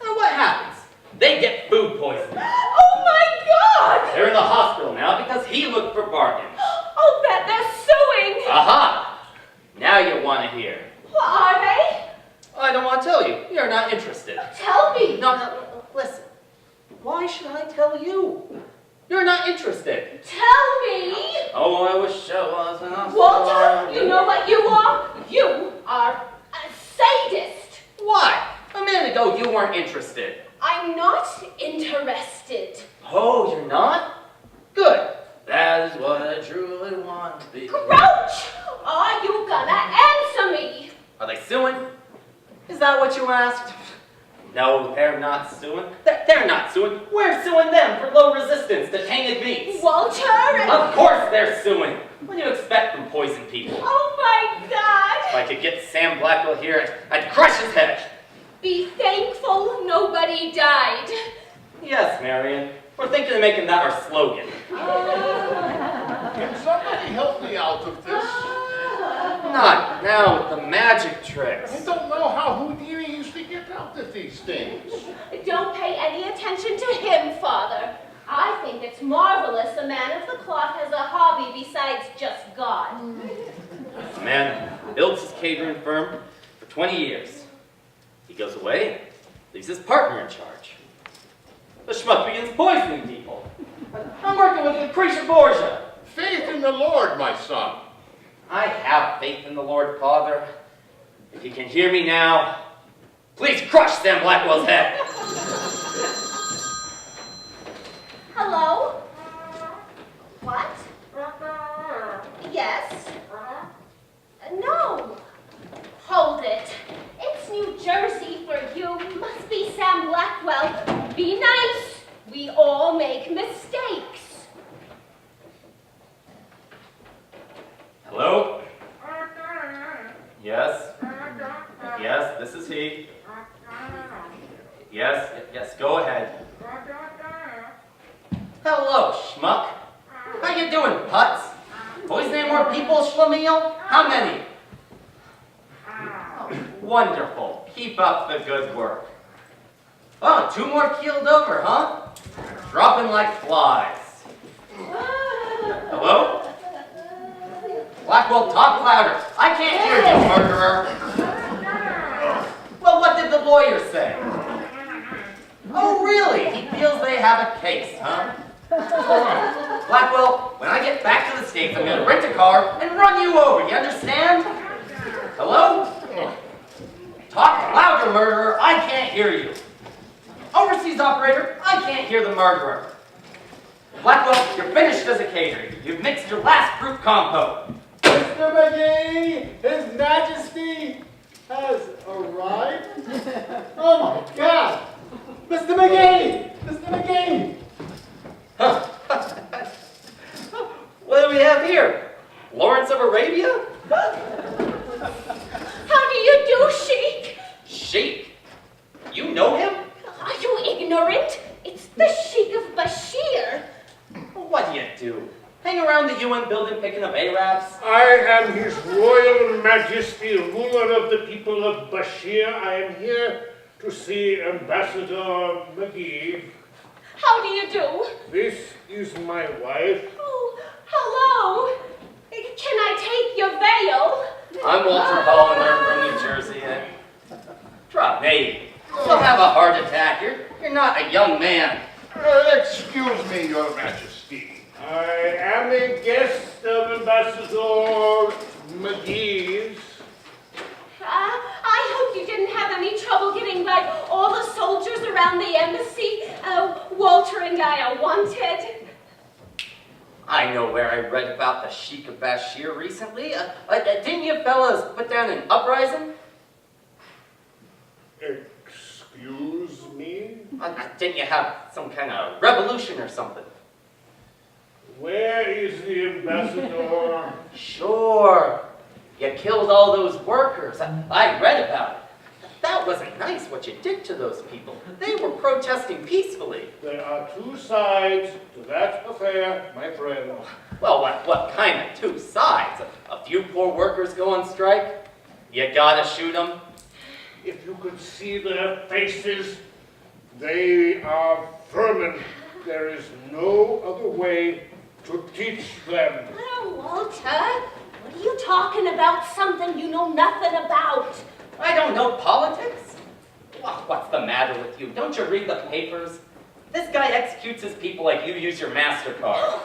And what happens? They get food poisoning. Oh my God! They're in the hospital now because he looked for bargains. I'll bet they're suing. Aha! Now you want to hear. What are they? I don't want to tell you. You're not interested. Tell me. No, listen. Why should I tell you? You're not interested. Tell me. Oh, I wish I wasn't. Walter, you know what you are? You are a sadist. Why? A minute ago you weren't interested. I'm not interested. Oh, you're not? Good. That is what I truly want to be. Grouch! Are you gonna answer me? Are they suing? Is that what you asked? No, they're not suing. They're not suing. We're suing them for low resistance to tainted meats. Walter! Of course they're suing. What do you expect from poison people? Oh my God! If I could get Sam Blackwell here, I'd crush his head. Be thankful nobody died. Yes, Marion. We're thinking of making that our slogan. Can somebody help me out of this? Not now with the magic tricks. I don't know how Houdini used to get out of these things. Don't pay any attention to him, Father. I think it's marvelous a man of the cloth has a hobby besides just God. A man builds his catering firm for 20 years. He goes away, leaves his partner in charge. The schmuck begins poisoning people. I'm working with Lucretia Borgia. Faith in the Lord, my son. I have faith in the Lord, Father. If you can hear me now, please crush Sam Blackwell's head. Hello? What? Yes? No. Hold it. It's New Jersey for you. Must be Sam Blackwell. Be nice. We all make mistakes. Hello? Yes? Yes, this is he. Yes, go ahead. Hello, schmuck. How you doing, putz? Poisoning more people, Schlemiel? How many? Oh, wonderful. Keep up the good work. Oh, 2 more keeled over, huh? Dropping like flies. Hello? Blackwell, talk louder. I can't hear you, murderer. Well, what did the lawyer say? Oh, really? He feels they have a case, huh? Blackwell, when I get back to the States, I'm going to rent a car and run you over, you understand? Hello? Talk louder, murderer. I can't hear you. Overseas operator, I can't hear the murderer. Blackwell, you're finished as a caterer. You've mixed your last fruit compote. Mr. McGee, His Majesty has arrived. Oh my God! Mr. McGee! Mr. McGee! What do we have here? Lawrence of Arabia? How do you do, Sheik? Sheik? You know him? Are you ignorant? It's the Sheik of Bashir. What do you do? Hang around the UN building picking up Arabs? I am His Royal Royal Majesty, ruler of the people of Bashir, I am here to see Ambassador McGee. How do you do? This is my wife. Oh, hello. Can I take your veil? I'm Walter Hollander from New Jersey, and drop me. You'll have a heart attack. You're not a young man. Excuse me, Your Majesty. I am a guest of Ambassador McGee's. I hope you didn't have any trouble getting by all the soldiers around the embassy. Walter and I are wanted. I know where I read about the Sheik of Bashir recently. Didn't you fellas put down an uprising? Excuse me? Didn't you have some kind of revolution or something? Where is the ambassador? Sure. You killed all those workers. I read about it. That wasn't nice what you did to those people. They were protesting peacefully. There are two sides to that affair, my friend. Well, what kind of two sides? A few poor workers go on strike? You gotta shoot them? If you could see their faces, they are vermin. There is no other way to teach them. Oh, Walter, what are you talking about? Something you know nothing about. I don't know politics. What's the matter with you? Don't you read the papers? This guy executes his people like you use your MasterCard.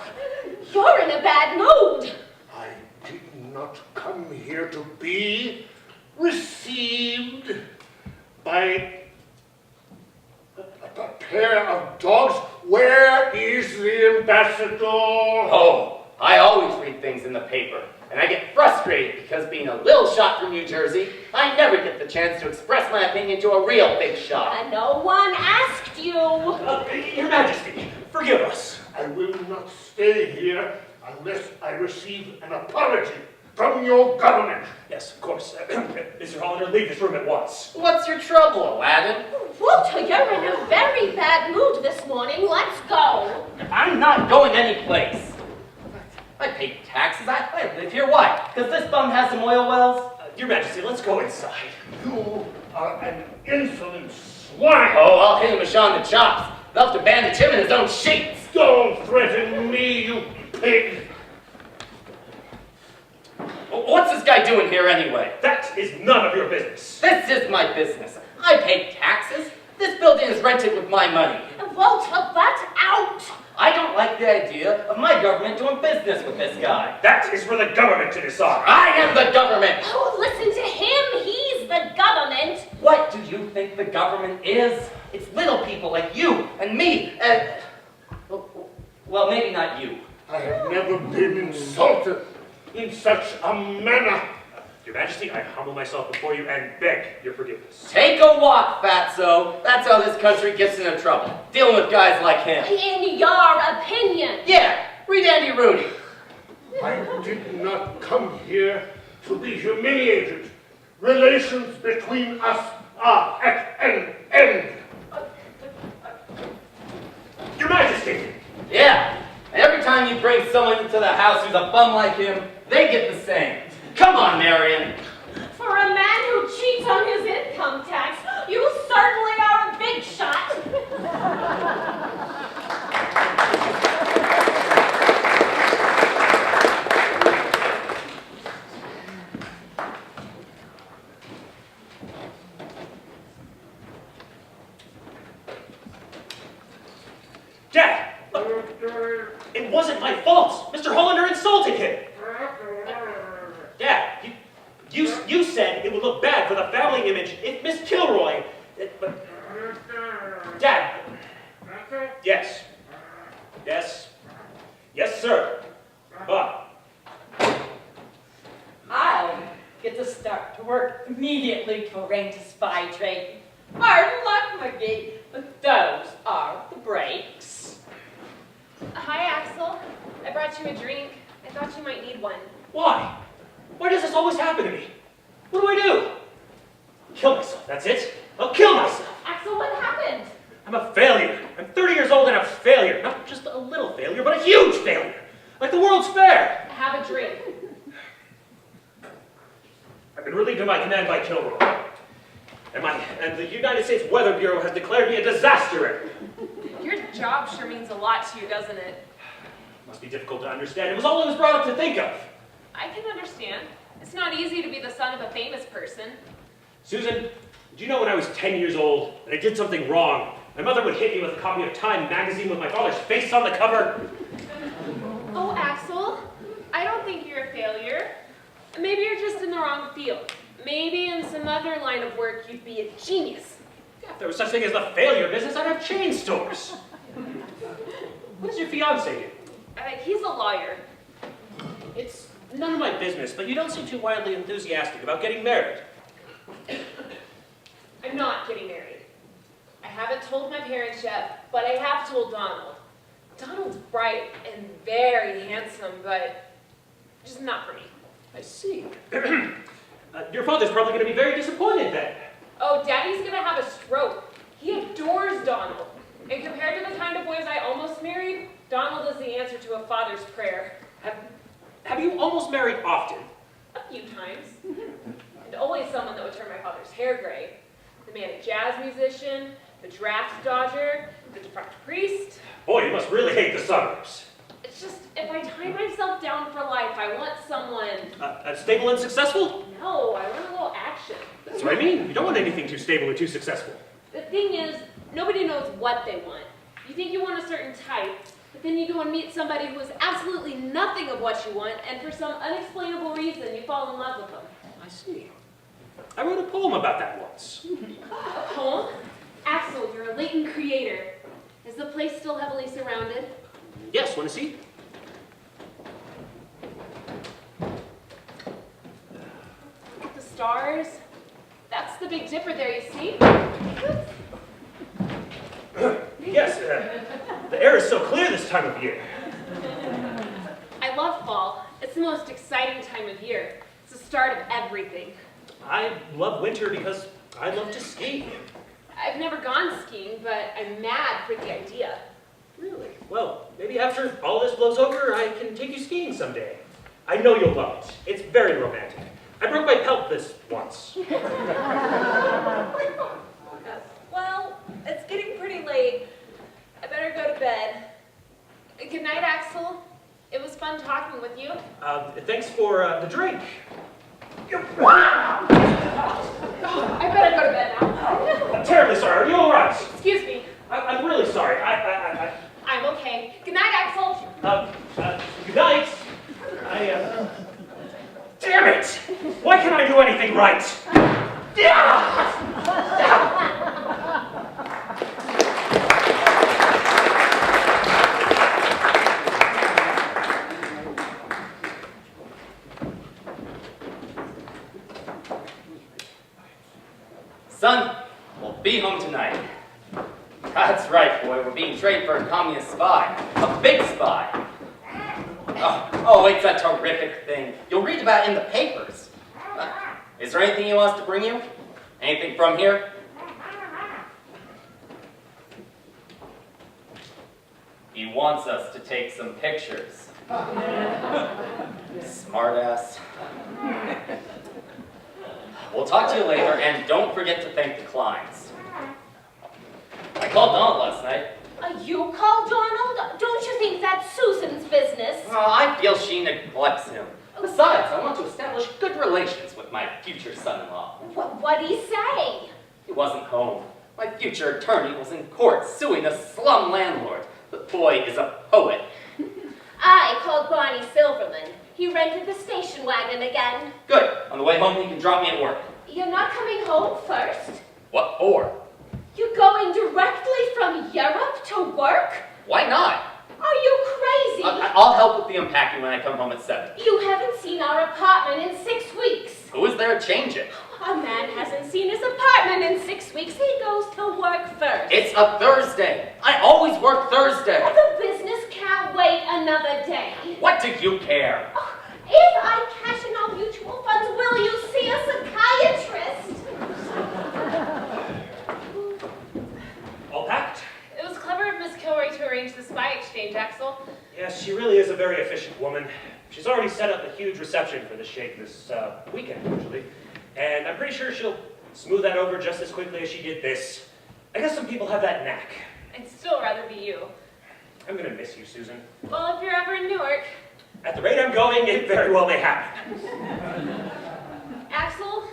You're in a bad mood. I did not come here to be received by a pair of dogs. Where is the ambassador? Oh, I always read things in the paper, and I get frustrated because being a little shot from New Jersey, I never get the chance to express my opinion to a real big shot. No one asked you. Your Majesty, forgive us. I will not stay here unless I receive an apology from your government. Yes, of course. Mr. Hollander, leave this room at once. What's your trouble, Aladdin? Walter, you're in a very bad mood this morning. Let's go. I'm not going anyplace. I pay taxes. I live here. Why? Because this bum has some oil wells? Your Majesty, let's go inside. You are an insolent swine. Oh, I'll hit him with Sean the chops. They'll have to bandage him in his own sheets. Don't threaten me, you pig. What's this guy doing here anyway? That is none of your business. This is my business. I pay taxes. This building is rented with my money. Walter, that's out. I don't like the idea of my government doing business with this guy. That is for the government to decide. I am the government. Oh, listen to him. He's the government. What do you think the government is? It's little people like you and me and... Well, maybe not you. I have never been insulted in such a manner. Your Majesty, I humble myself before you and beg your forgiveness. Take a walk, fatso. That's how this country gets into trouble. Dealing with guys like him. In your opinion. Yeah, read Andy Rooney. I did not come here to be humiliated. Relations between us are at an end. Your Majesty! Yeah, and every time you bring someone into the house who's a bum like him, they get the same. Come on, Marion. For a man who cheats on his income tax, you certainly are a big shot. Dad! It wasn't my fault! Mr. Hollander insulted him! Dad, you said it would look bad for the family image if Miss Kilroy... But, Dad! Yes. Yes. Yes, sir. But... I'll get to start to work immediately to arrange a spy trade. Hard luck, McGee, but those are the breaks. Hi, Axel. I brought you a drink. I thought you might need one. Why? Why does this always happen to me? What do I do? Kill myself, that's it. I'll kill myself. Axel, what happened? I'm a failure. I'm 30 years old and a failure. Not just a little failure, but a huge failure. Like the World's Fair. Have a drink. I've been relieved of my command by Kilroy. And the United States Weather Bureau has declared me a disaster area. Your job sure means a lot to you, doesn't it? Must be difficult to understand. It was all I was brought up to think of. I can understand. It's not easy to be the son of a famous person. Susan, do you know when I was 10 years old and I did something wrong, my mother would hit me with a copy of Time magazine with my father's face on the cover? Oh, Axel, I don't think you're a failure. Maybe you're just in the wrong field. Maybe in some other line of work you'd be a genius. Yeah, if there was such thing as the failure business, I'd have chain stores. What does your fiancé do? He's a lawyer. It's none of my business, but you don't seem too wildly enthusiastic about getting married. I'm not getting married. I haven't told my parents yet, but I have told Donald. Donald's bright and very handsome, but just not for me. I see. Your father's probably going to be very disappointed then. Oh, Daddy's gonna have a stroke. He adores Donald. And compared to the kind of boys I almost married, Donald is the answer to a father's prayer. Have you almost married often? A few times. And always someone that would turn my father's hair gray. The manic jazz musician, the draft dodger, the defunct priest. Boy, you must really hate the suburbs. It's just, if I tie myself down for life, I want someone... Stable and successful? No, I want a little action. That's what I mean. You don't want anything too stable or too successful. The thing is, nobody knows what they want. You think you want a certain type, but then you go and meet somebody who is absolutely nothing of what you want, and for some unexplainable reason, you fall in love with them. I see. I wrote a poem about that once. A poem? Axel, you're a latent creator. Is the place still heavily surrounded? Yes, want to see? Look at the stars. That's the Big Dipper there, you see? Yes, the air is so clear this time of year. I love fall. It's the most exciting time of year. It's the start of everything. I love winter because I love to ski. I've never gone skiing, but I'm mad for the idea. Really? Well, maybe after all this blows over, I can take you skiing someday. I know you'll love it. It's very romantic. I broke my pelvis once. Well, it's getting pretty late. I better go to bed. Good night, Axel. It was fun talking with you. Thanks for the drink. I better go to bed now. I'm terribly sorry. Are you all right? Excuse me. I'm really sorry. I'm okay. Good night, Axel. Good night. Damn it! Why can't I do anything right? Son, we'll be home tonight. That's right, boy. We're being traded for a communist spy. A big spy. Oh, it's a terrific thing. You'll read about it in the papers. Is there anything he wants to bring you? Anything from here? He wants us to take some pictures. Smartass. We'll talk to you later, and don't forget to thank the Kleins. I called Donald last night. You called Donald? Don't you think that's Susan's business? I feel she neglects him. Besides, I want to establish good relations with my future son-in-law. What'd he say? He wasn't home. My future attorney was in court suing the slum landlord. The boy is a poet. I called Barney Silverman. He rented the station wagon again. Good. On the way home, he can drop me at work. You're not coming home first? What for? You're going directly from Europe to work? Why not? Are you crazy? I'll help with the unpacking when I come home at 7. You haven't seen our apartment in 6 weeks. Who is there to change it? A man hasn't seen his apartment in 6 weeks. He goes to work first. It's a Thursday. I always work Thursday. Well, the business can't wait another day. What do you care? Oh, if I cash in our mutual funds, will you see a psychiatrist? All packed? It was clever of Miss Kilroy to arrange the spy exchange, Axel. Yes, she really is a very efficient woman. She's already set up a huge reception for the Sheikh this weekend, actually. And I'm pretty sure she'll smooth that over just as quickly as she did this. I guess some people have that knack. I'd still rather be you. I'm gonna miss you, Susan. Well, if you're ever in Newark. At the rate I'm going, it very well may happen. Axel,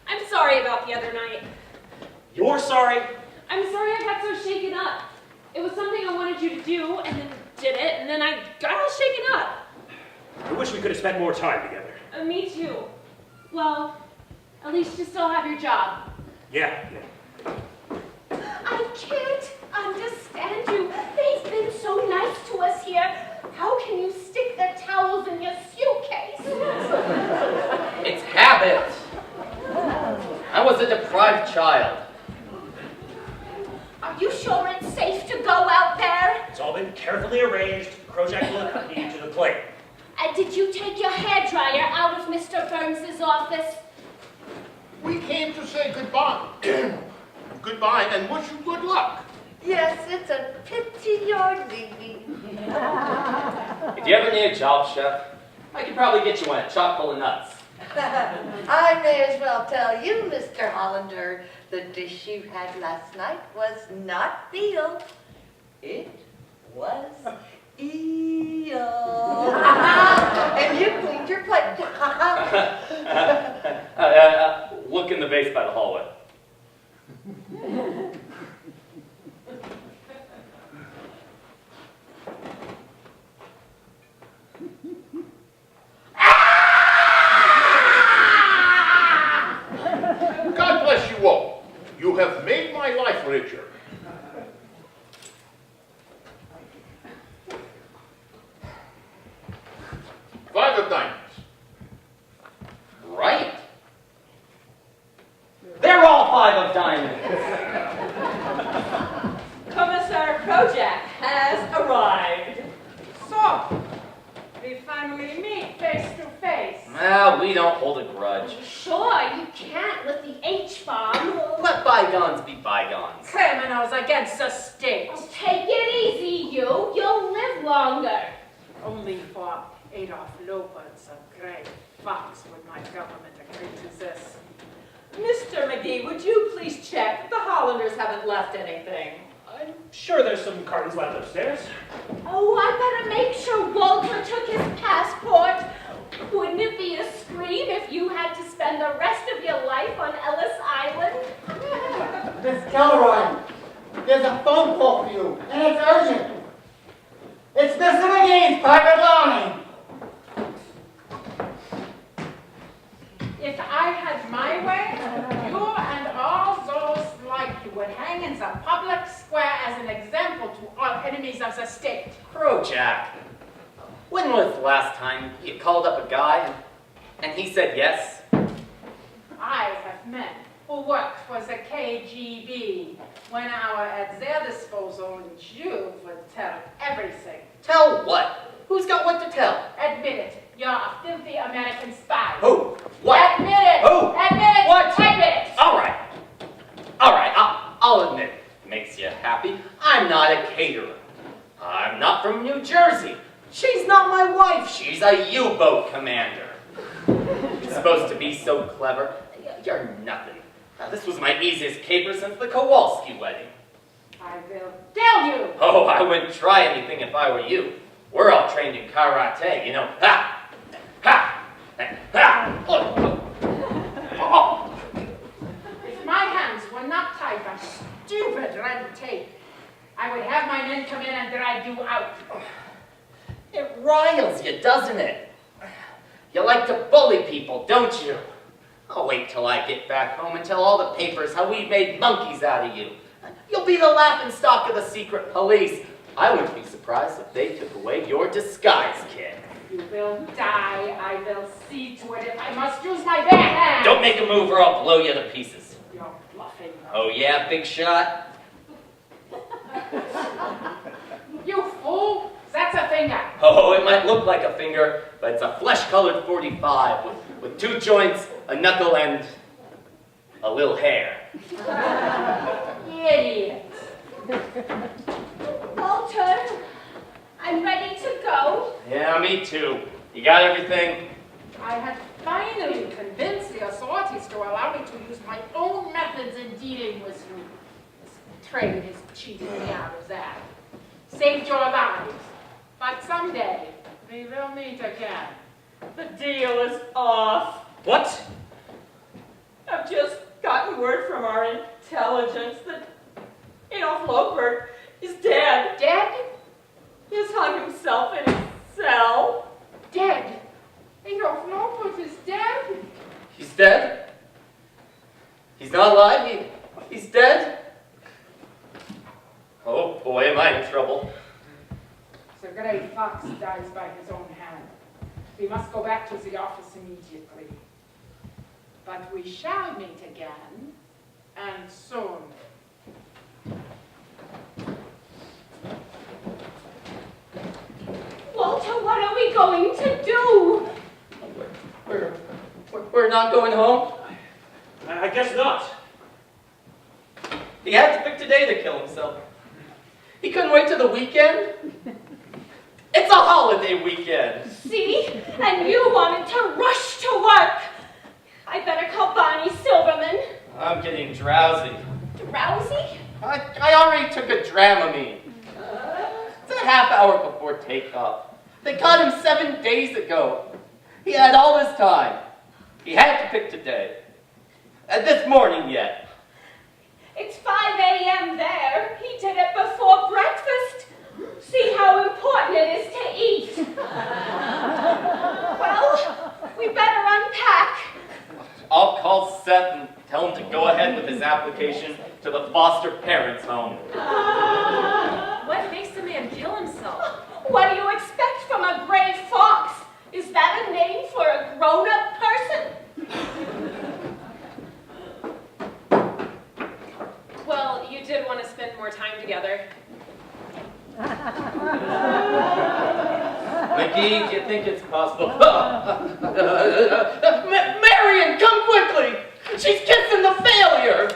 I'm sorry about the other night. You're sorry? I'm sorry I got so shaken up. It was something I wanted you to do, and then did it, and then I got all shaken up. I wish we could have spent more time together. Me too. Well, at least you still have your job. Yeah. I can't understand you. They've been so nice to us here. How can you stick the towels in your suitcase? It's habit. I was a deprived child. Are you sure it's safe to go out there? It's all been carefully arranged. Krojak will accompany you to the plane. Did you take your hairdryer out of Mr. Burns's office? We came to say goodbye. Goodbye and wish you good luck. Yes, it's a pity you're leaving. If you ever need a job, Chef, I could probably get you one at chock full of nuts. I may as well tell you, Mr. Hollander, the dish you had last night was not veal. It was eel. And you cleaned your plate. Look in the vase by the hallway. God bless you all. You have made my life richer. Five of diamonds. Right. They're all 5 of diamonds. Commissar Kojak has arrived. So, we finally meet face to face. Well, we don't hold a grudge. Sure, you can't with the H-bomb. Let bygones be bygones. Criminals against the state. Take it easy, you. You'll live longer. Only for Adolf Loper's a great fox would my government agree to this. Mr. McGee, would you please check that the Hollanders haven't left anything? I'm sure there's some cartons left upstairs. Oh, I better make sure Walter took his passport. Wouldn't it be a scream if you had to spend the rest of your life on Ellis Island? Miss Kelroy, there's a phone call for you, and it's urgent. It's Mr. McGee's private line. If I had my way, you and all those like you would hang in the public square as an example to all enemies of the state. Krojak, when was the last time you called up a guy and he said yes? I have men who worked for the KGB. When I were at their disposal, you would tell everything. Tell what? Who's got what to tell? Admit it. You're a filthy American spy. Who? What? Admit it. Who? Admit it. What? Admit it. All right. All right, I'll admit it. Makes you happy. I'm not a caterer. I'm not from New Jersey. She's not my wife. She's a U-boat commander. You're supposed to be so clever. You're nothing. Now, this was my easiest caper since the Kowalski wedding. I will tell you. Oh, I wouldn't try anything if I were you. We're all trained in karate, you know. Ha! Ha! Ha! Oh. If my hands were not tied by stupid red tape, I would have my men come in and drag you out. It riles you, doesn't it? You like to bully people, don't you? I'll wait till I get back home and tell all the papers how we made monkeys out of you. You'll be the laughingstock of the secret police. I wouldn't be surprised if they took away your disguise kit. You will die. I will see to it if I must use my bare hands. Don't make a move or I'll blow you to pieces. You're bluffing. Oh yeah, big shot? You fool. That's a finger. Oh, it might look like a finger, but it's a flesh-colored 45 with 2 joints, a knuckle, and a little hair. Idiot. Walter, I'm ready to go. Yeah, me too. You got everything? I had finally convinced the authorities is to allow me to use my own methods in dealing with you. This trade is cheating me out of that. Saved your lives. But someday, we will meet again. The deal is off. What? I've just gotten word from our intelligence that Adolf Loper is dead. Dead? He's hung himself in his cell. Dead? Adolf Loper is dead? He's dead? He's not alive? He's dead? Oh boy, am I in trouble. Sir Grey Fox dies by his own hand. We must go back to the office immediately. But we shall meet again, and soon. Walter, what are we going to do? We're not going home? I guess not. He had to pick today to kill himself. He couldn't wait till the weekend? It's a holiday weekend. See? And you wanted to rush to work. I better call Barney Silverman. I'm getting drowsy. Drowsy? I already took a Dramamine. It's a half hour before takeoff. They caught him 7 days ago. He had all this time. He had to pick today. And this morning yet. It's 5 a.m. there. He did it before breakfast. See how important it is to eat. Well, we better unpack. I'll call Seth and tell him to go ahead with his application to the foster parents' home. What makes a man kill himself? What do you expect from a gray fox? Is that a name for a grown-up person? Well, you did want to spend more time together. McGee, do you think it's possible? Marion, come quickly! She's kissing the failure!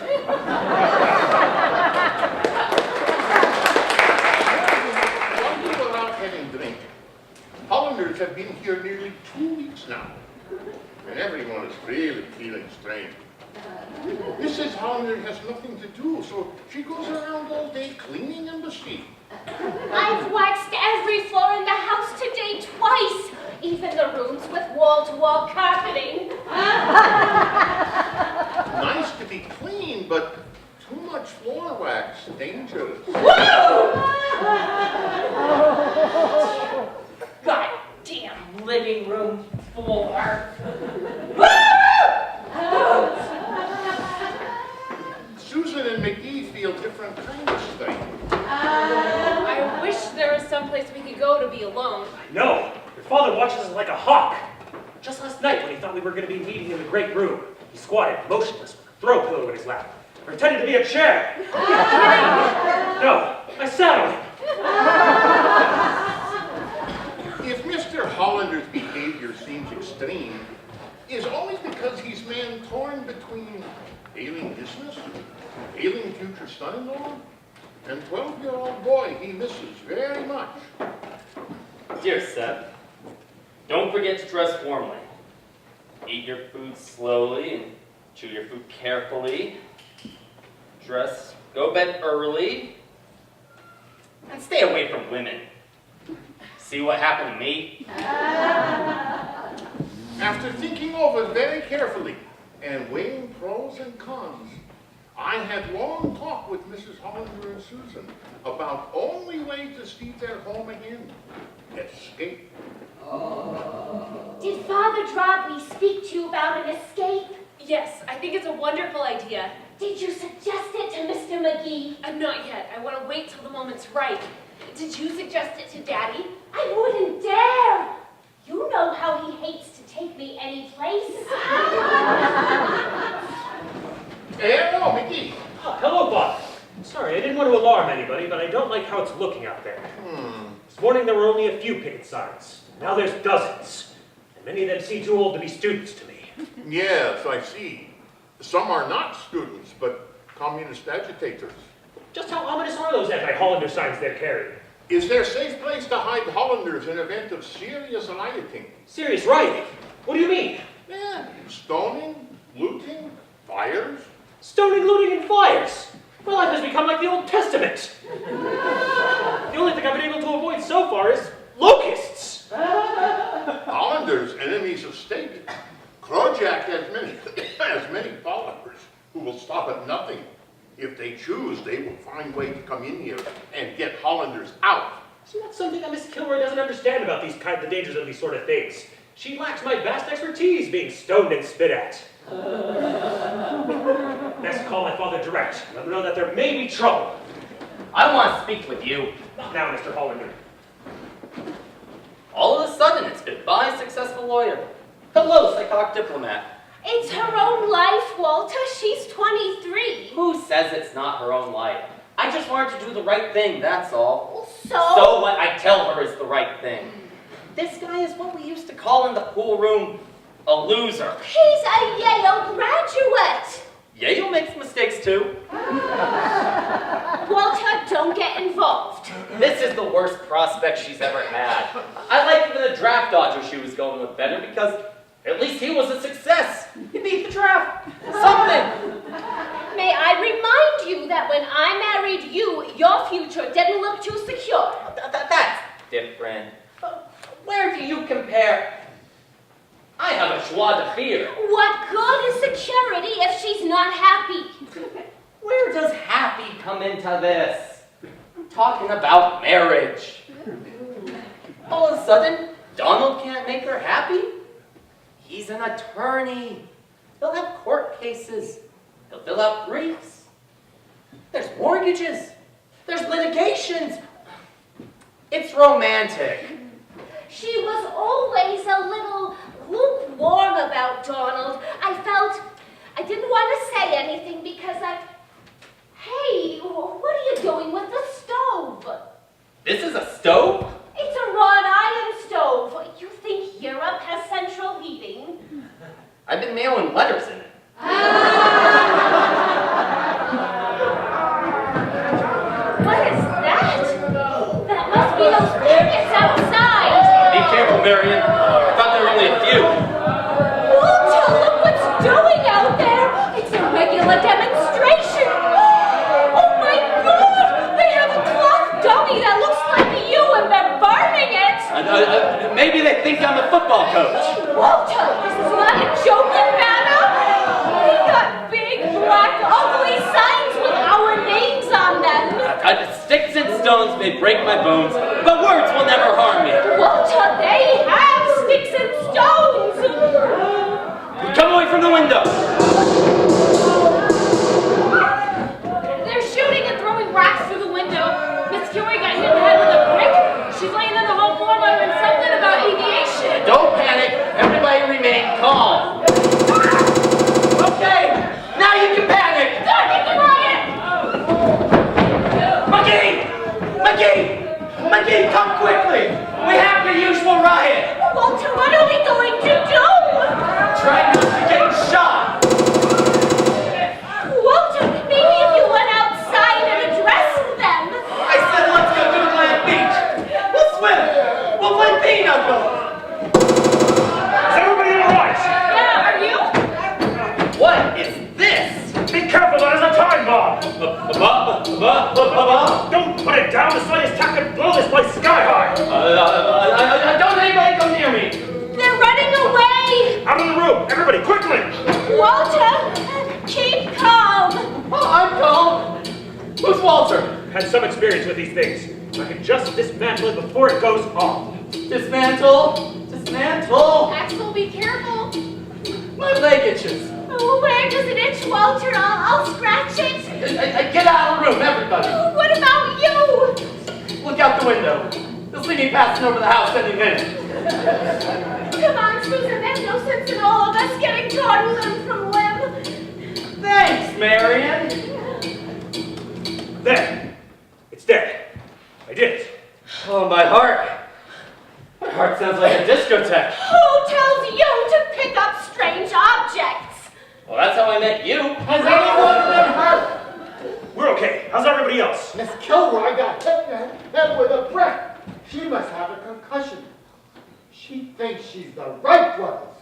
While we were out having drink, Hollanders have been here nearly 2 weeks now. And everyone is really feeling strange. Mrs. Hollander has nothing to do, so she goes around all day cleaning and machine. I've waxed every floor in the house today twice, even the rooms with wall-to-wall carpeting. Nice to be clean, but too much floor wax, dangerous. Goddamn living room floor. Susan and McGee feel different kinds of things. I wish there was some place we could go to be alone. No, your father watches us like a hawk. Just last night when he thought we were going to be meeting in the great room, he squatted motionless with a throw pillow in his lap, pretended to be a chair. No, I sat on it. If Mr. Hollander's behavior seems extreme, it's only because he's man torn between ailing business, ailing future son-in-law, and 12-year-old boy he misses very much. Dear Seth, don't forget to dress warmly. Eat your food slowly and chew your food carefully. Dress, go bed early, and stay away from women. See what happened to me? After thinking over very carefully and weighing pros and cons, I had long talk with Mrs. Hollander and Susan about only way to see their home again. Escape. Did Father Drobley speak to you about an escape? Yes, I think it's a wonderful idea. Did you suggest it to Mr. McGee? Not yet. I want to wait till the moment's right. Did you suggest it to Daddy? I wouldn't dare. You know how he hates to take me any place. Hello, McGee. Hello, Bob. Sorry, I didn't want to alarm anybody, but I don't like how it's looking out there. This morning there were only a few picket signs. Now there's dozens. And many of them seem too old to be students to me. Yes, I see. Some are not students, but communist agitators. Just how ominous are those anti-Hollander signs they're carrying? Is there a safe place to hide Hollanders in event of serious rioting? Serious rioting? What do you mean? Yeah, stoning, looting, Stoning, looting, and fires. My life has become like the Old Testament. The only thing I've been able to avoid so far is locusts. Hollanders, enemies of state. Krojak has many followers who will stop at nothing. If they choose, they will find way to come in here and get Hollanders out. See, that's something that Miss Kilroy doesn't understand about the dangers of these sort of things. She lacks my vast expertise being stoned and spit at. Best call my father direct. Let him know that there may be trouble. I want to speak with you. Now, Mr. Hollander. All of a sudden, it's goodbye, successful lawyer. Hello, psychotic diplomat. It's her own life, Walter. She's 23. Who says it's not her own life? I just wanted to do the right thing, that's all. So what I tell her is the right thing. This guy is what we used to call in the pool room a loser. He's a Yale graduate. Yale makes mistakes too. Walter, don't get involved. This is the worst prospect she's ever had. I like even the draft dodger she was going with better because at least he was a success. He beat the draft. Something. May I remind you that when I married you, your future didn't look too secure. That's different. Where do you compare? I have a joie de vivre. What good is security if she's not happy? Where does happy come into this? I'm talking about marriage. All of a sudden, Donald can't make her happy? He's an attorney. He'll have court cases. He'll fill out briefs. There's mortgages. There's litigations. It's romantic. She was always a little lukewarm about Donald. I didn't want to say anything because hey, what are you doing with the stove? This is a stove? It's a wrought iron stove. You think Europe has central heating? I've been mailing letters in it. What is that? That must be those pickets outside. Be careful, Marion. I thought there were only a few. Walter, look what's doing out there. It's a regular demonstration. Oh my God! They have a cloth dummy that looks like you and they're burning it. Maybe they think I'm a football coach. Walter, this is not a joking matter. We got big, black, ugly signs with our names on them. Sticks and stones may break my bones, but words will never harm me. Walter, they have sticks and stones. Come away from the window. They're shooting and throwing rocks through the window. Miss Curie got hit in the head with a brick. She's laying on the hall floor muttering something about aviation. Don't panic. Everybody remain calm. Okay, now you can panic. Don't be quiet. McGee, come quickly. We have the usual riot. Walter, what are we going to do? Try not to get shot. Walter, maybe if you went outside and addressed them. I said let's go to Atlantic Beach. We'll swim. We'll play pinochle. Is everybody all right? Yeah, are you? What is this? Be careful, that is a time bomb. Don't put it down. The slightest tap could blow this place sky high. Don't anybody come near me. They're running away. Out of the room, everybody, quickly. Walter, keep calm. Oh, I'm calm. Who's Walter? Had some experience with these things. I can just dismantle it before it goes off. Dismantle. Axel, be careful. My leg itches. Oh, where does it itch, Walter? I'll scratch it. Get out of the room, everybody. What about you? Look out the window. You'll see me passing over the house any minute. Come on, Susan. There's no sense in all of us getting torn limb from limb. Thanks, Marion. There. It's dead. I did it. Oh, my heart. My heart sounds like a discotheque. Who tells you to pick up strange objects? Well, that's how I met you. Has anyone been hurt? We're okay. How's everybody else? Miss Kilroy got hit in the head with a brick. She must have a concussion. She thinks she's the Wright brothers.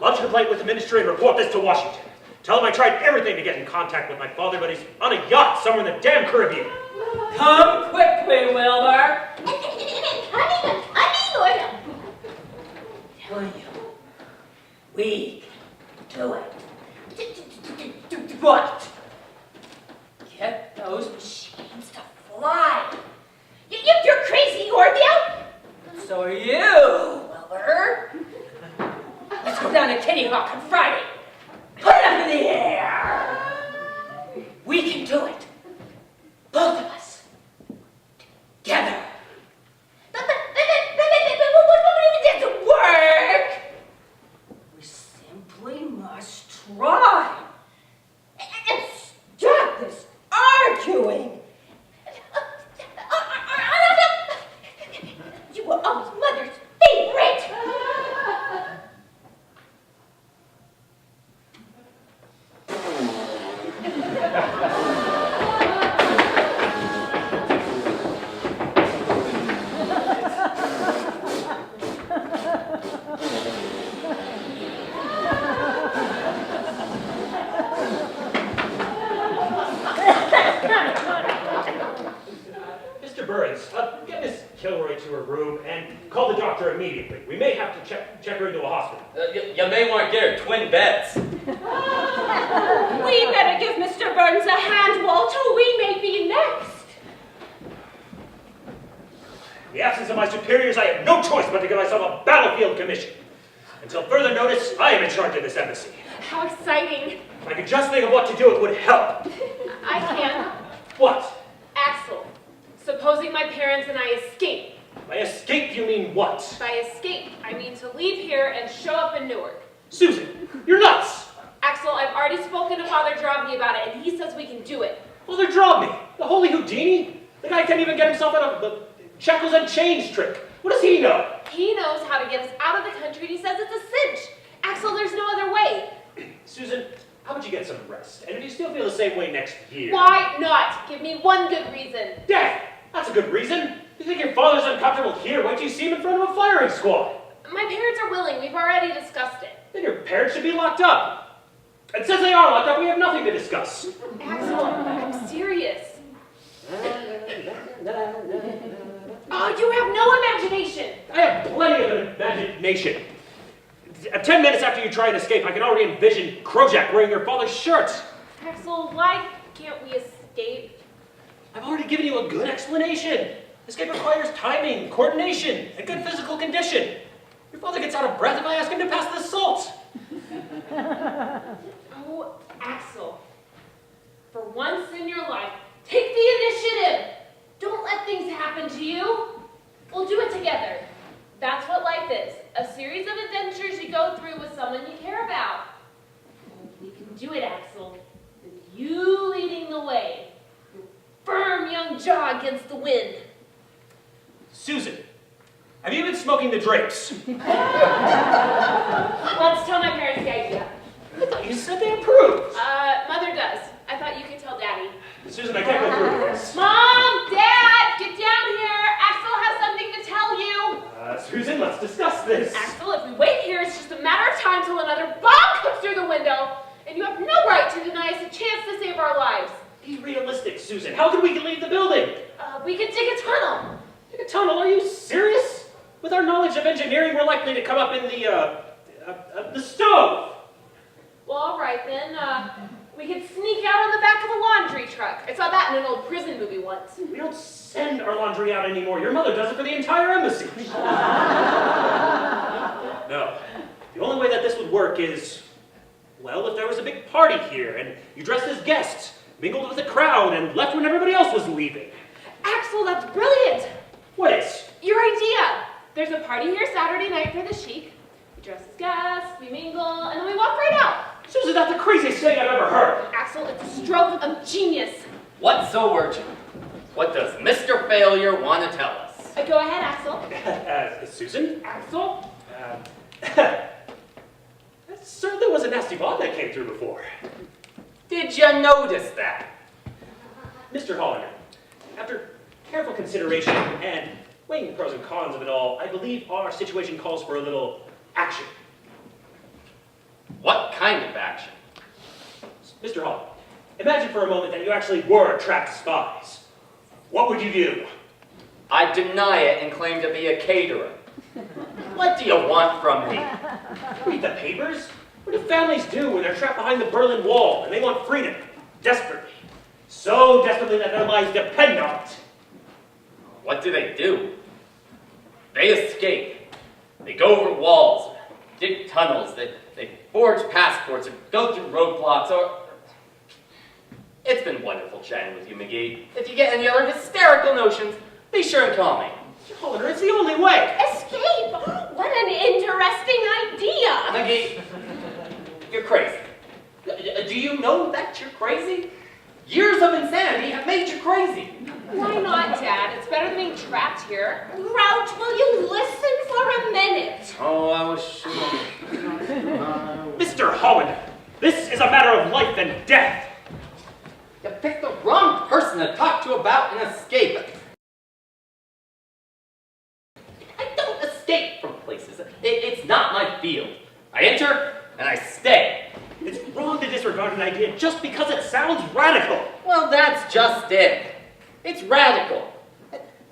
Lodge a complaint with the ministry and report this to Washington. Tell him I tried everything to get in contact with my father, but he's on a yacht somewhere in the damn Caribbean. Come quickly, Wilbur. I'm coming, Lord. Telling you, we can do it. What? Get those machines to fly. You're crazy, Orville. So are you, Wilbur. Let's go down to Kitty Hawk on Friday. Put it up in the air. We can do it. Both of us. Together. But it doesn't work. We simply must try. And stop this arguing. You were always Mother's favorite. Mr. Burns, get Miss Kilroy to her room and call the doctor immediately. We may have to check her into a hospital. You may want to get her twin beds. We better give Mr. Burns a hand, Walter. We may be next. In the absence of my superiors, I have no choice but to give myself a battlefield commission. Until further notice, I am in charge of this embassy. How exciting. If I could just think of what to do, it would help. I can. What? Axel, supposing my parents and I escape. By escape, you mean what? By escape, I mean to leave here and show up in Newark. Susan, you're nuts! Axel, I've already spoken to Father Drobny about it, and he says we can do it. Father Drobny, the holy Houdini? The guy can't even get himself out of the shackles and chains trick. What does he know? He knows how to get us out of the country, and he says it's a cinch. Axel, there's no other way. Susan, how about you get some rest? And if you still feel the same way next year... Why not? Give me one good reason. Death! That's a good reason. You think your father's uncomfortable here? Wait till you see him in front of a firing squad. My parents are willing. We've already discussed it. Then your parents should be locked up. And since they are locked up, we have nothing to discuss. Axel, I'm serious. Oh, you have no imagination. I have plenty of imagination. 10 minutes after you try and escape, I can already envision Krojak wearing your father's shirt. Axel, why can't we escape? I've already given you a good explanation. Escape requires timing, coordination, and good physical condition. Your father gets out of breath if I ask him to pass the salt. Oh, Axel, for once in your life, take the initiative. Don't let things happen to you. We'll do it together. That's what life is. A series of adventures you go through with someone you care about. We can do it, Axel. With you leading the way. Your firm young jaw against the wind. Susan, have you been smoking the drapes? Let's tell my parents the idea. I thought you said they approved. Mother does. I thought you could tell Daddy. Susan, I can't go through with this. Mom! Dad! Get down here! Axel has something to tell you! Susan, let's discuss this. Axel, if we wait here, it's just a matter of time till another bomb comes through the window, and you have no right to deny us a chance to save our lives. Be realistic, Susan. How can we leave the building? We could dig a tunnel. Dig a tunnel? Are you serious? With our knowledge of engineering, we're likely to come up in the stove. Well, all right then. We could sneak out on the back of a laundry truck. I saw that in an old prison movie once. We don't send our laundry out anymore. Your mother does it for the entire embassy. No. The only way that this would work is, well, if there was a big party here, and you dressed as guests, mingled with the crowd, and left when everybody else was leaving. Axel, that's brilliant. What is? Your idea. There's a party here Saturday night for the chic. We dress as guests, we mingle, and then we walk right out. Susan, that's the craziest thing I've ever heard. Axel, it's a stroke of genius. What's so urgent? What does Mr. Failure want to tell us? Go ahead, Axel. Susan? Axel? That certainly was a nasty bomb that came through before. Did you notice that? Mr. Hollander, after careful consideration and weighing the pros and cons of it all, I believe our situation calls for a little action. What kind of action? Mr. Hall, imagine for a moment that you actually were trapped spies. What would you do? I'd deny it and claim to be a caterer. What do you want from me? Read the papers? What do families do when they're trapped behind the Berlin Wall and they want freedom? Desperately. So desperately that their lives depend on it. What do? They escape. They go over walls, dig tunnels, they forge passports, or go through roadblocks, or... It's been wonderful chatting with you, McGee. If you get any other hysterical notions, be sure and call me. Hollander, it's the only way. Escape! What an interesting idea! McGee, you're crazy. Do you know that you're crazy? Years of insanity have made you crazy. Why not, Dad? It's better than being trapped here. Grouch, will you listen for a minute? Oh, I was sure. Mr. Hollander, this is a matter of life and death. You picked the wrong person to talk to about an escape. I don't escape from places. It's not my field. I enter and I stay. It's wrong to disregard an idea just because it sounds radical. Well, that's just it. It's radical.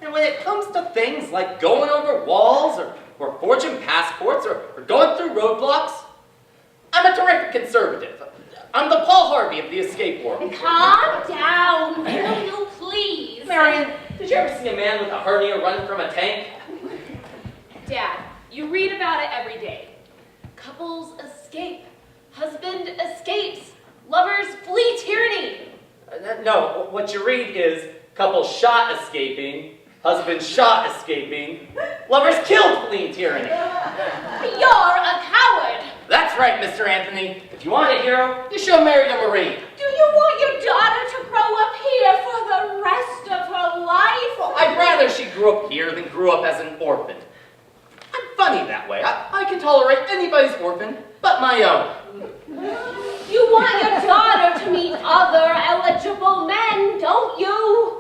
And when it comes to things like going over walls or forging passports or going through roadblocks, I'm a terrific conservative. I'm the Paul Harvey of the escape world. Calm down, will you please? Marion, did you ever see a man with a hernia running from a tank? Dad, you read about it every day. Couples escape. Husband escapes. Lovers flee tyranny. No, what you read is couple shot escaping, husband shot escaping, lovers killed fleeing tyranny. You're a coward. That's right, Mr. Anthony. If you want a hero, you should marry a Marine. Do you want your daughter to grow up here for the rest of her life? I'd rather she grew up here than grew up as an orphan. I'm funny that way. I can tolerate anybody's orphan but my own. You want your daughter to meet other eligible men, don't you?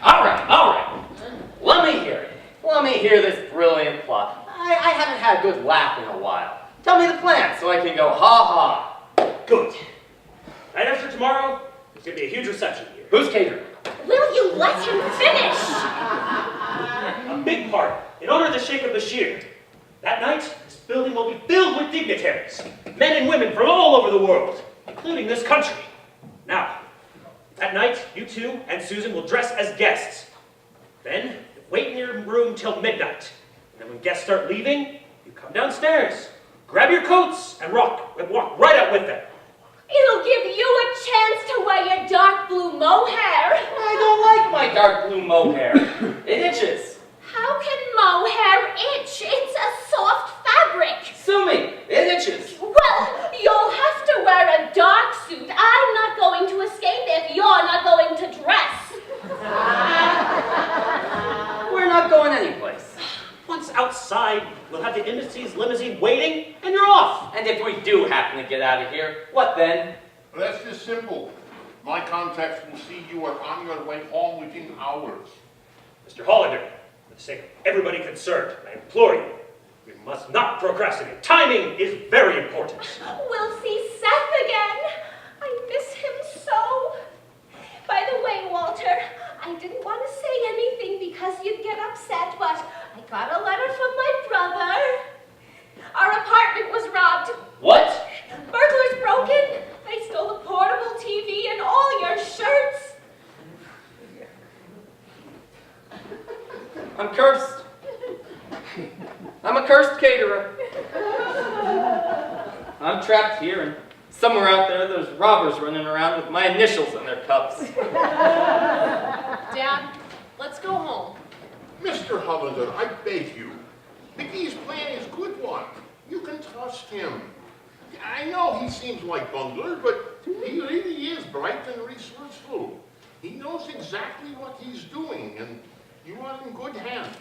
All right. Let me hear it. Let me hear this brilliant plot. I haven't had a good laugh in a while. Tell me the plan so I can go ha ha. Good. Right after tomorrow, there's going to be a huge reception here. Who's catering? Will you let him finish? A big party in honor of the Sheikh of Bashir. That night, this building will be filled with dignitaries, men and women from all over the world, including this country. Now, that night, you two and Susan will dress as guests. Then, wait in your room till midnight. And then when guests start leaving, you come downstairs, grab your coats, and walk right out with them. It'll give you a chance to wear your dark blue mohair. I don't like my dark blue mohair. It itches. How can mohair itch? It's a soft fabric. Sue me. It itches. Well, you'll have to wear a dark suit. I'm not going to escape if you're not going to dress. We're not going anyplace. Once outside, we'll have the embassy's limousine waiting, and you're off. And if we do happen to get out of here, what then? Well, that's just simple. My contacts will see you are on your way home within hours. Mr. Hollander, for the sake of everybody concerned, I implore you, we must not procrastinate. Timing is very important. We'll see Seth again. I miss him so. By the way, Walter, I didn't want to say anything because you'd get upset, but I got a letter from my brother. Our apartment was robbed. What? Burglars broke in. They stole the portable TV and all your shirts. I'm cursed. I'm a cursed caterer. I'm trapped here, and somewhere out there's robbers running around with my initials in their cups. Dad, let's go home. Mr. Hollander, I beg you. McGee's plan is a good one. You can trust him. I know he seems like bungler, but he really is bright and resourceful. He knows exactly what he's doing, and you are in good hands.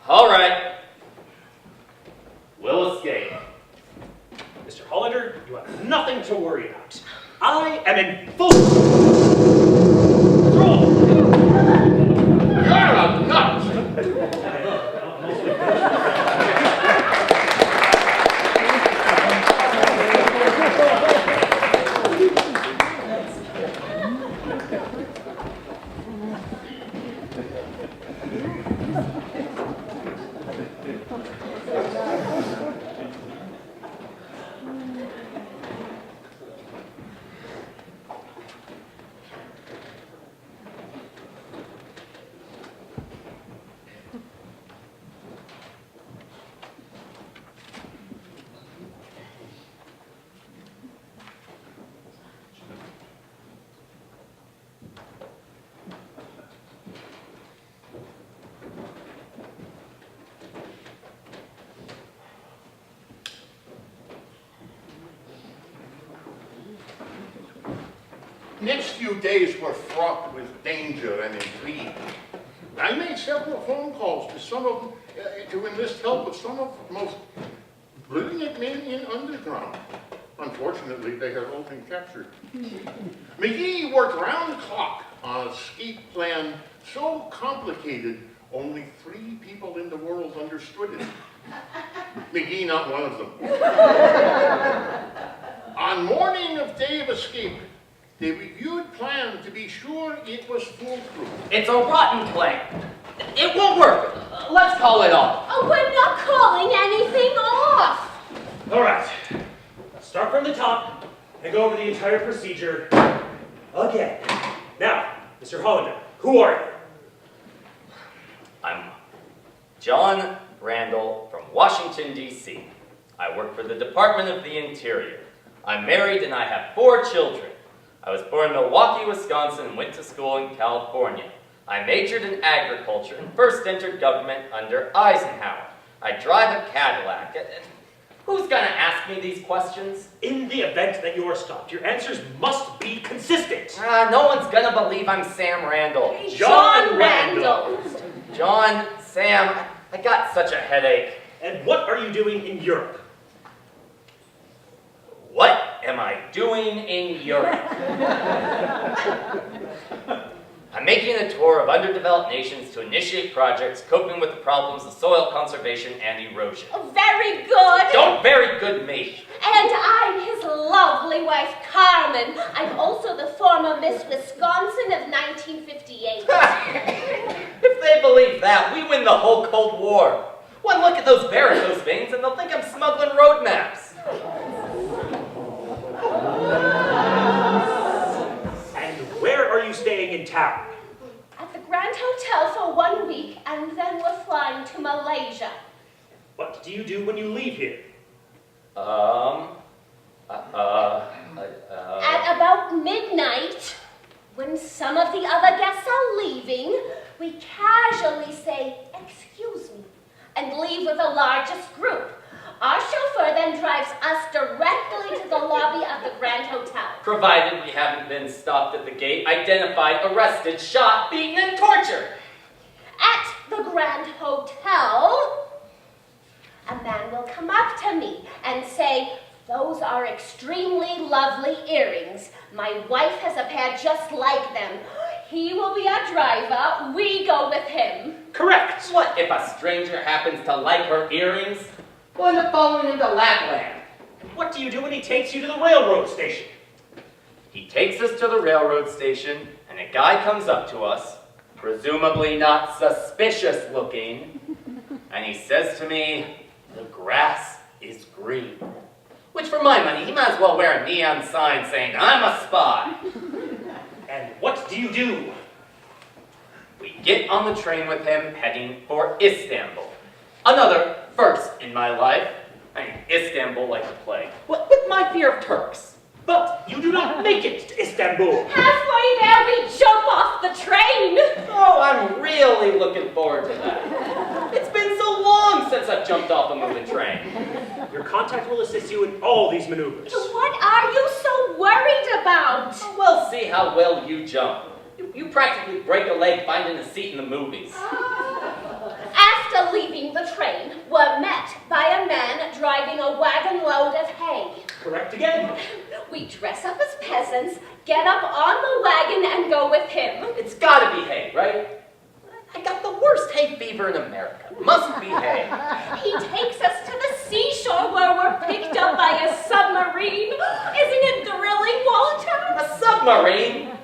All right. We'll escape. Mr. Hollander, you have nothing to worry about. I am in full control. You're a nut! next few days were fraught with danger and intrigue. I made several phone calls to some of them to enlist help with some of the most brilliant men in underground. Unfortunately, they have all been captured. McGee worked round the clock on a escape plan so complicated, only 3 people in the world understood it. McGee, not one of them. On morning of day of escape, they reviewed plan to be sure it was foolproof. It's a rotten plan. It won't work. Let's call it off. Oh, we're not calling anything off. All right. Let's start from the top and go over the entire procedure again. Now, Mr. Hollander, who are you? I'm John Randall from Washington, D.C. I work for the Department of the Interior. I'm married and I have 4 children. I was born in Milwaukee, Wisconsin and went to school in California. I majored in agriculture and first entered government under Eisenhower. I drive a Cadillac. Who's gonna ask me these questions? In the event that you are stopped, your answers must be consistent. No one's gonna believe I'm Sam Randall. John Randall. John, Sam, I got such a headache. And what are you doing in Europe? What am I doing in Europe? I'm making a tour of underdeveloped nations to initiate projects coping with the problems of soil conservation and erosion. Oh, very good. Don't very good me. And I'm his lovely wife, Carmen. I'm also the former Miss Wisconsin of 1958. If they believe that, we win the whole Cold War. One look at those varicose veins and they'll think I'm smuggling road maps. And where are you staying in town? At the Grand Hotel for 1 week, and then we're flying to Malaysia. What do you do when you leave here? At about midnight, when some of the other guests are leaving, we casually say, "Excuse me," and leave with the largest group. Our chauffeur then drives us directly to the lobby of the Grand Hotel. Provided we haven't been stopped at the gate, identified, arrested, shot, beaten, and tortured. At the Grand Hotel, a man will come up to me and say, "Those are extremely lovely earrings. My wife has a pair just like them. He will be our driver. We go with him." Correct. What if a stranger happens to like her earrings? We'll end up following him to Lapland. What do you do when he takes you to the railroad station? He takes us to the railroad station, and a guy comes up to us, presumably not suspicious looking, and he says to me, "The grass is green." Which, for my money, he might as well wear a neon sign saying, "I'm a spy." And what do you do? We get on the train with him, heading for Istanbul. Another first in my life. I mean, Istanbul like the plague. With my fear of Turks. But you do not make it to Istanbul. Halfway there, we jump off the train. Oh, I'm really looking forward to that. It's been so long since I've jumped off a moving train. Your contact will assist you in all these maneuvers. What are you so worried about? We'll see how well you jump. You practically break a leg finding a seat in the movies. After leaving the train, we're met by a man driving a wagon load of hay. Correct again. We dress up as peasants, get up on the wagon, and go with him. It's gotta be hay, right? I got the worst hay fever in America. Must be hay. He takes us to the seashore where we're picked up by a submarine. Isn't it thrilling, Walter? A submarine?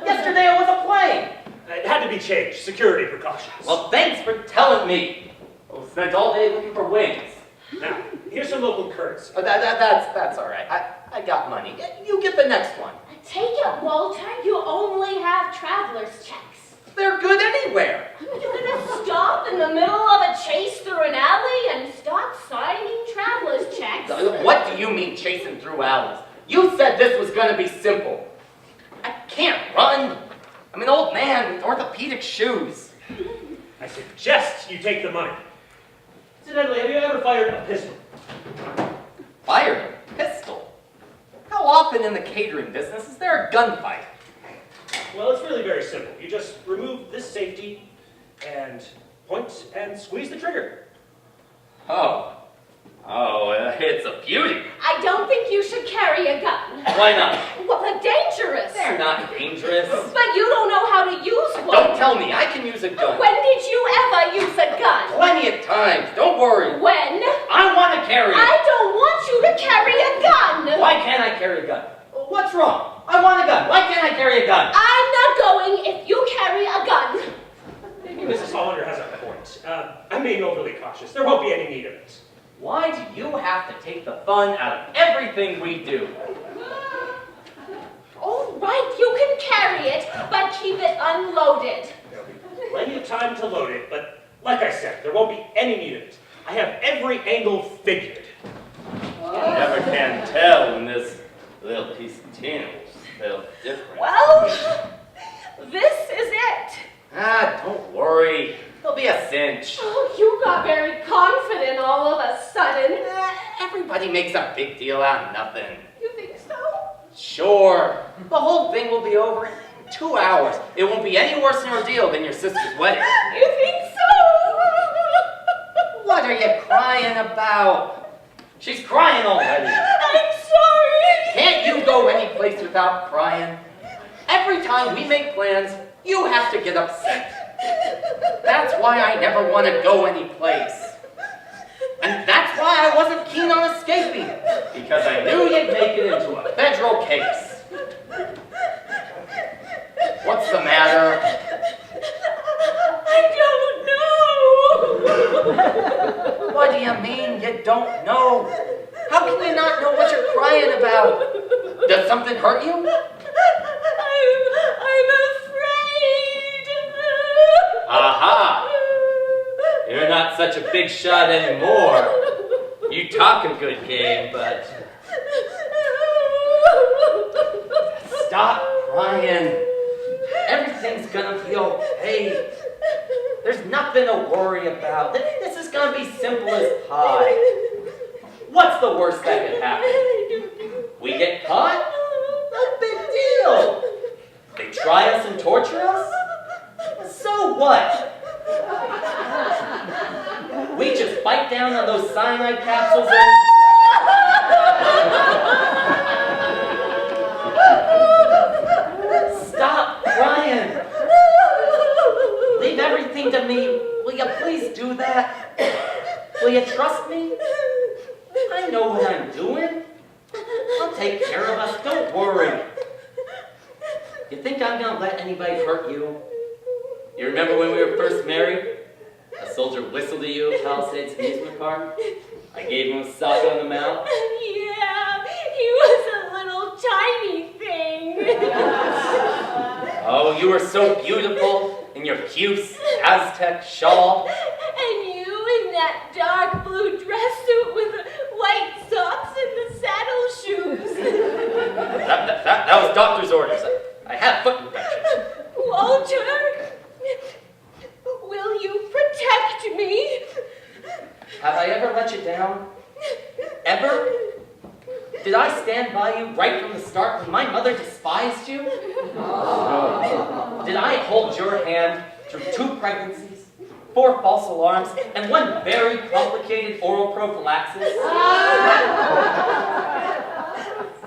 Yesterday it was a plane. It had to be changed. Security precautions. Well, thanks for telling me. I spent all day looking for wings. Now, here's some local currency. Oh, that's all right. I got money. You get the next one. Take it, Walter. You only have traveler's checks. They're good anywhere. You're gonna stop in the middle of a chase through an alley and start signing traveler's checks? What do you mean chasing through alleys? You said this was gonna be simple. I can't run. I'm an old man with orthopedic shoes. I suggest you take the money. Incidentally, have you ever fired a pistol? Fired a pistol? How often in the catering business is there a gunfight? Well, it's really very simple. You just remove this safety and point and squeeze the trigger. Oh. Oh, it's a beauty. I don't think you should carry a gun. Why not? Well, they're dangerous. They're not dangerous. But you don't know how to use one. Don't tell me, I can use a gun. When did you ever use a gun? Plenty of times, don't worry. When? I want to carry it. I don't want you to carry a gun. Why can't I carry a gun? What's wrong? I want a gun. Why can't I carry a gun? I'm not going if you carry a gun. Maybe Mrs. Hollander has a point. I'm being overly cautious. There won't be any need of it. Why do you have to take the fun out of everything we do? All right, you can carry it, but keep it unloaded. There'll be plenty of time to load it, but like I said, there won't be any need of it. I have every angle figured. You never can tell when this little piece of tin will feel different. Well, this is it. Ah, don't worry. It'll be a cinch. Oh, you got very confident all of a sudden. Everybody makes a big deal out of nothing. You think so? Sure. The whole thing will be over in 2 hours. It won't be any worse an ordeal than your sister's wedding. You think so? What are you crying about? She's crying already. I'm sorry. Can't you go any place without crying? Every time we make plans, you have to get upset. That's why I never want to go any place. And that's why I wasn't keen on escaping. Because I knew you'd make it into a federal case. What's the matter? I don't know. What do you mean you don't know? How can you not know what you're crying about? Does something hurt you? I'm afraid. Aha! You're not such a big shot anymore. You talk a good game, but... Stop crying. Everything's gonna be okay. There's nothing to worry about. This is gonna be simple as pie. What's the worst that could happen? We get caught? No big deal. They try us and torture us? So what? We just bite down on those cyanide capsules and... Stop crying. Leave everything to me. Will you please do that? Will you trust me? I know what I'm doing. I'll take care of us. Don't worry. You think I'm gonna let anybody hurt you? You remember when we were first married? A soldier whistled at you at Palisades amusement park? I gave him a sock on the mouth. Yeah, he was a little tiny thing. Oh, you were so beautiful in your cute Aztec shawl. And you in that dark blue dress suit with the white socks and the saddle shoes. That was doctor's orders. I had a foot infection. Walter, will you protect me? Have I ever let you down? Ever? Did I stand by you right from the start when my mother despised you? Did I hold your hand through 2 pregnancies, 4 false alarms, and 1 very complicated oral prophylaxis?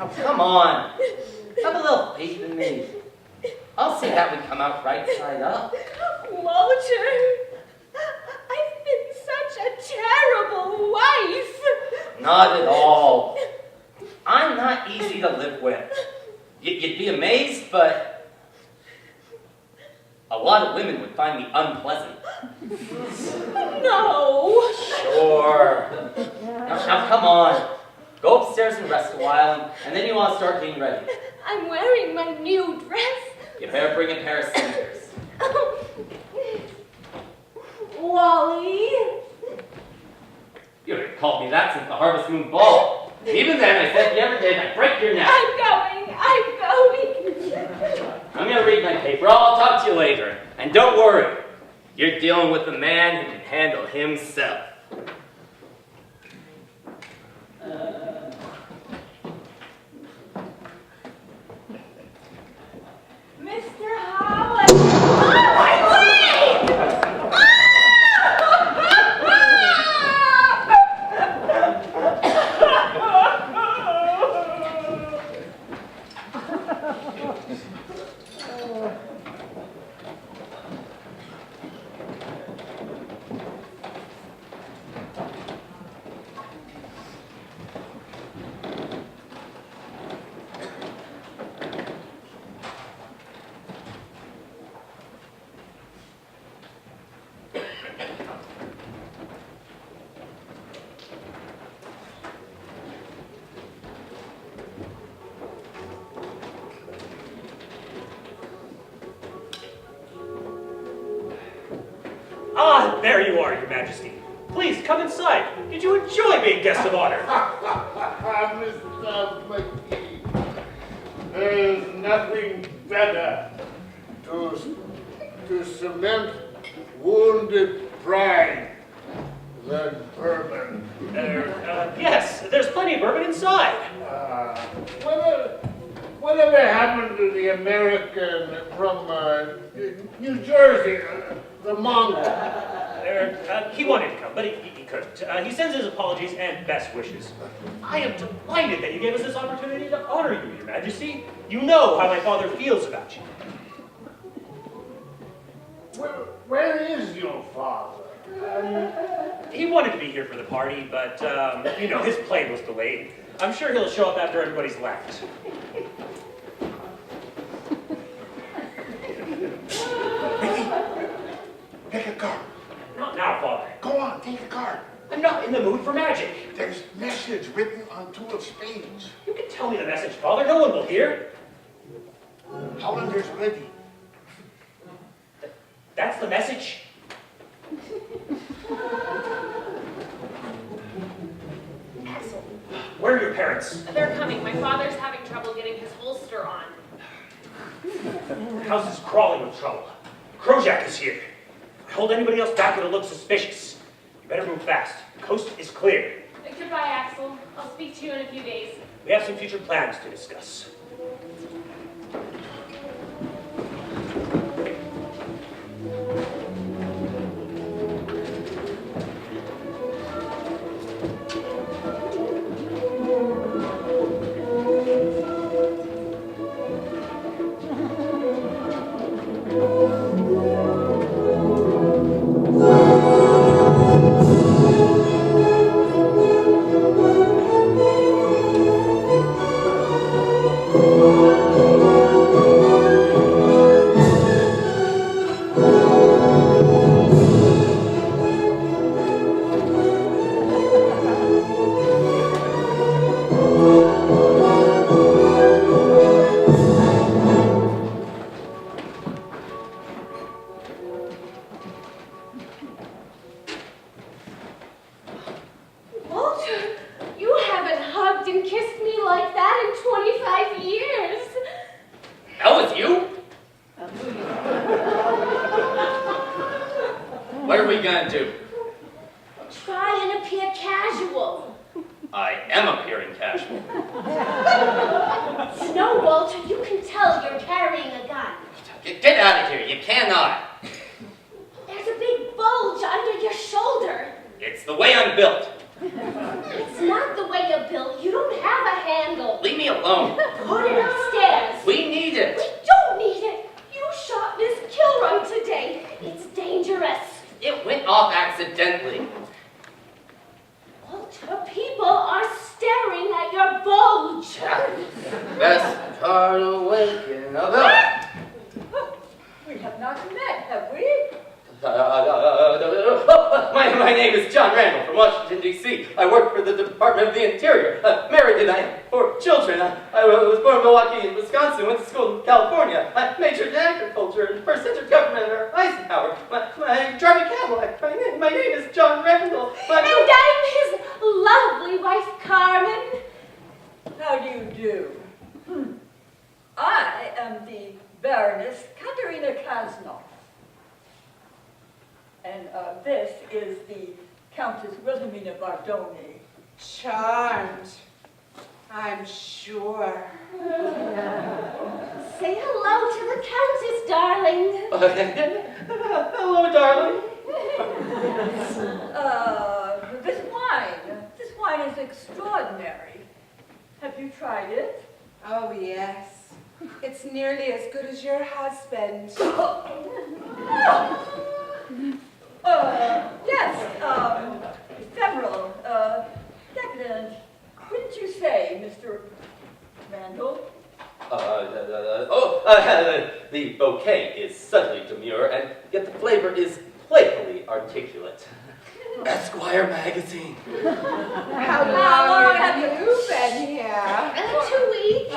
Oh, come on. Have a little faith in me. I'll see that we come out right side up. Walter, I've been such a terrible wife. Not at all. I'm not easy to live with. You'd be amazed, but a lot of women would find me unpleasant. No. Sure. Now come on. Go upstairs and rest a while, and then you want to start getting ready. I'm wearing my new dress. You better bring a pair of sneakers. Wally. You haven't called me that since the Harvest Moon Ball. Even then, I said if you ever did, I'd break your neck. I'm going. I'm going to read my paper. I'll talk to you later. And don't worry. You're dealing with a man who can handle himself. Mr. Ah, there you are, Your Majesty. Please, come inside. Did you enjoy being guest of honor? Mr. McGee, there's nothing better to cement wounded pride than bourbon. Yes, there's plenty of bourbon inside. Whatever happened to the American from New Jersey, the Mongol? He wanted to come, but he couldn't. He sends his apologies and best wishes. I am delighted that you gave us this opportunity to honor you, Your Majesty. You know how my father feels about you. Where is your father? He wanted to be here for the party, but, his plane was delayed. I'm sure he'll show up after everybody's left. Take a card. Not now, Father. Go on, take a card. I'm not in the mood for magic. There's message written on 2 of spades. You can tell me the message, Father. No one will hear. Hollander's ready. That's the message? Axel, Where are your parents? they're coming. My father's having trouble getting his holster on. The house is crawling with trouble. Krojak is here. If I hold anybody else back, it'll look suspicious. You better move fast. The coast is clear. Goodbye, Axel. I'll speak to you in a few days. We have some future plans to discuss. Walter, you haven't hugged and kissed me like that in 25 years. That was you? What are we gonna do? Try and appear casual. I am appearing casual. No, Walter, you can tell you're carrying a gun. Get out of here, you cannot. There's a big bulge under your shoulder. It's the way I'm built. It's not the way you're built. You don't have a handle. Leave me alone. Put it upstairs. We need We it. don't need it. You shot Miss Kilroy today. It's dangerous. It went off accidentally. Walter, people are staring at your bulge. Best part of waking up. We have not met, have we? My name is John Randall from Washington, D.C. I work for the Department of the Interior. Married and I have 4 children. I was born in Milwaukee, Wisconsin, went to school in California. I majored in agriculture and first entered government under Eisenhower. I drive a Cadillac. My name is John Randall. And I'm his lovely wife, Carmen. How do you do? I am the Baroness Katerina Kasnov. And this is the Countess Wilhelmina Bardoni. Charmed, I'm sure. Say hello to the Countess, darling. Hello, darling. This wine is extraordinary. Have you tried it? Oh, yes. It's nearly as good as your husband. Yes, ephemeral, decadent. Wouldn't you say, Mr. Randall? The bouquet is subtly demure, and yet the flavor is playfully articulate. Esquire magazine. How long have you been here? 2 weeks.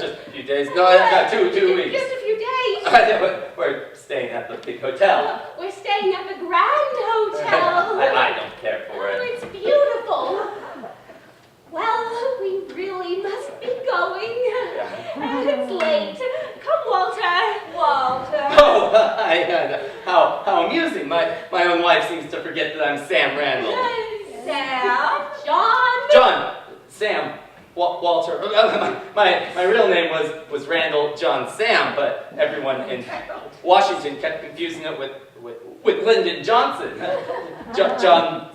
Just a few days. No, 2 weeks. Just a few days. We're staying at the big hotel. We're staying at the Grass my own wife seems to forget that I'm Sam Randall. Sam, John. John, Sam, Walter. My real name was Randall John Sam, but everyone in Washington kept confusing it with Lyndon Johnson. Johnson,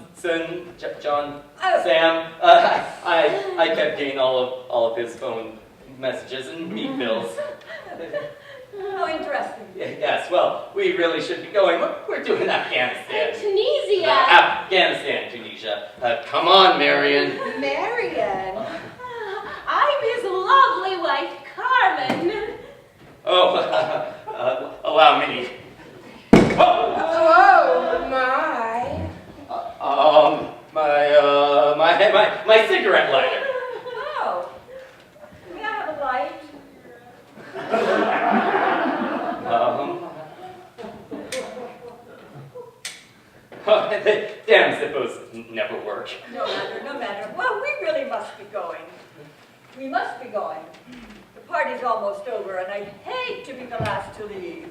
John, Sam. I kept getting all of his phone messages and meat bills. How interesting. Yes, well, we really should be going. We're doing Afghanistan. Tunisia. Afghanistan, Tunisia. Come on, Marion. Marion. I'm his lovely wife, Carmen. Oh, allow me. Oh, my. My cigarette lighter. Oh, may I have a light? Damn zippos never work. No matter. Well, we really must be going. We must be going. The party's almost over, and I'd hate to be the last to leave.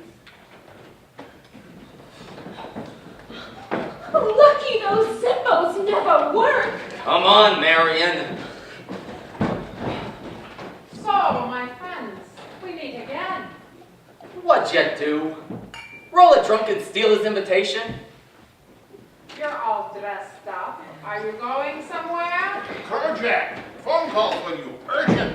Lucky those Zippos never work. Come on, Marion. So, my friends, we meet again. What'd you do? Roll a drunk and steal his invitation? You're all dressed up. Are you going somewhere? Carjack, phone call for you, urgent.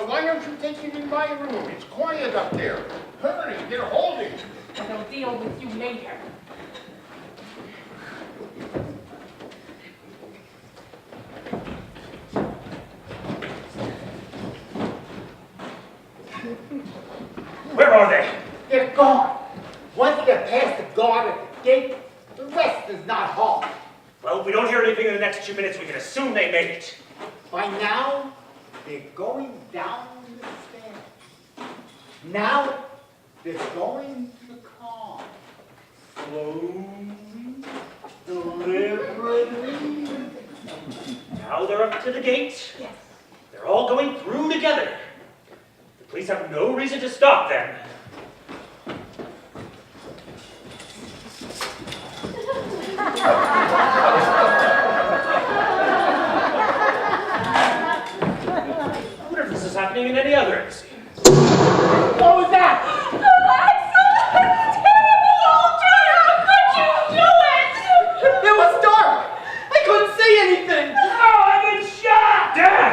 Why don't you take it in my room? It's quiet up there. Hurry, they're holding. I'll deal with you later. Where are they? They're gone. Once they're past the guard at the gate, the rest is not hard. Well, if we don't hear anything in the next 2 minutes, we can assume they made it. By now, they're going down the stairs. Now, they're going to the car. Slowly, deliberately. Now they're up to the gate. Yes. They're all going through together. The police have no reason to stop them. I wonder if this is happening in any other embassy. What was that? It was dark. I couldn't see anything. Oh, I've been shot! Damn!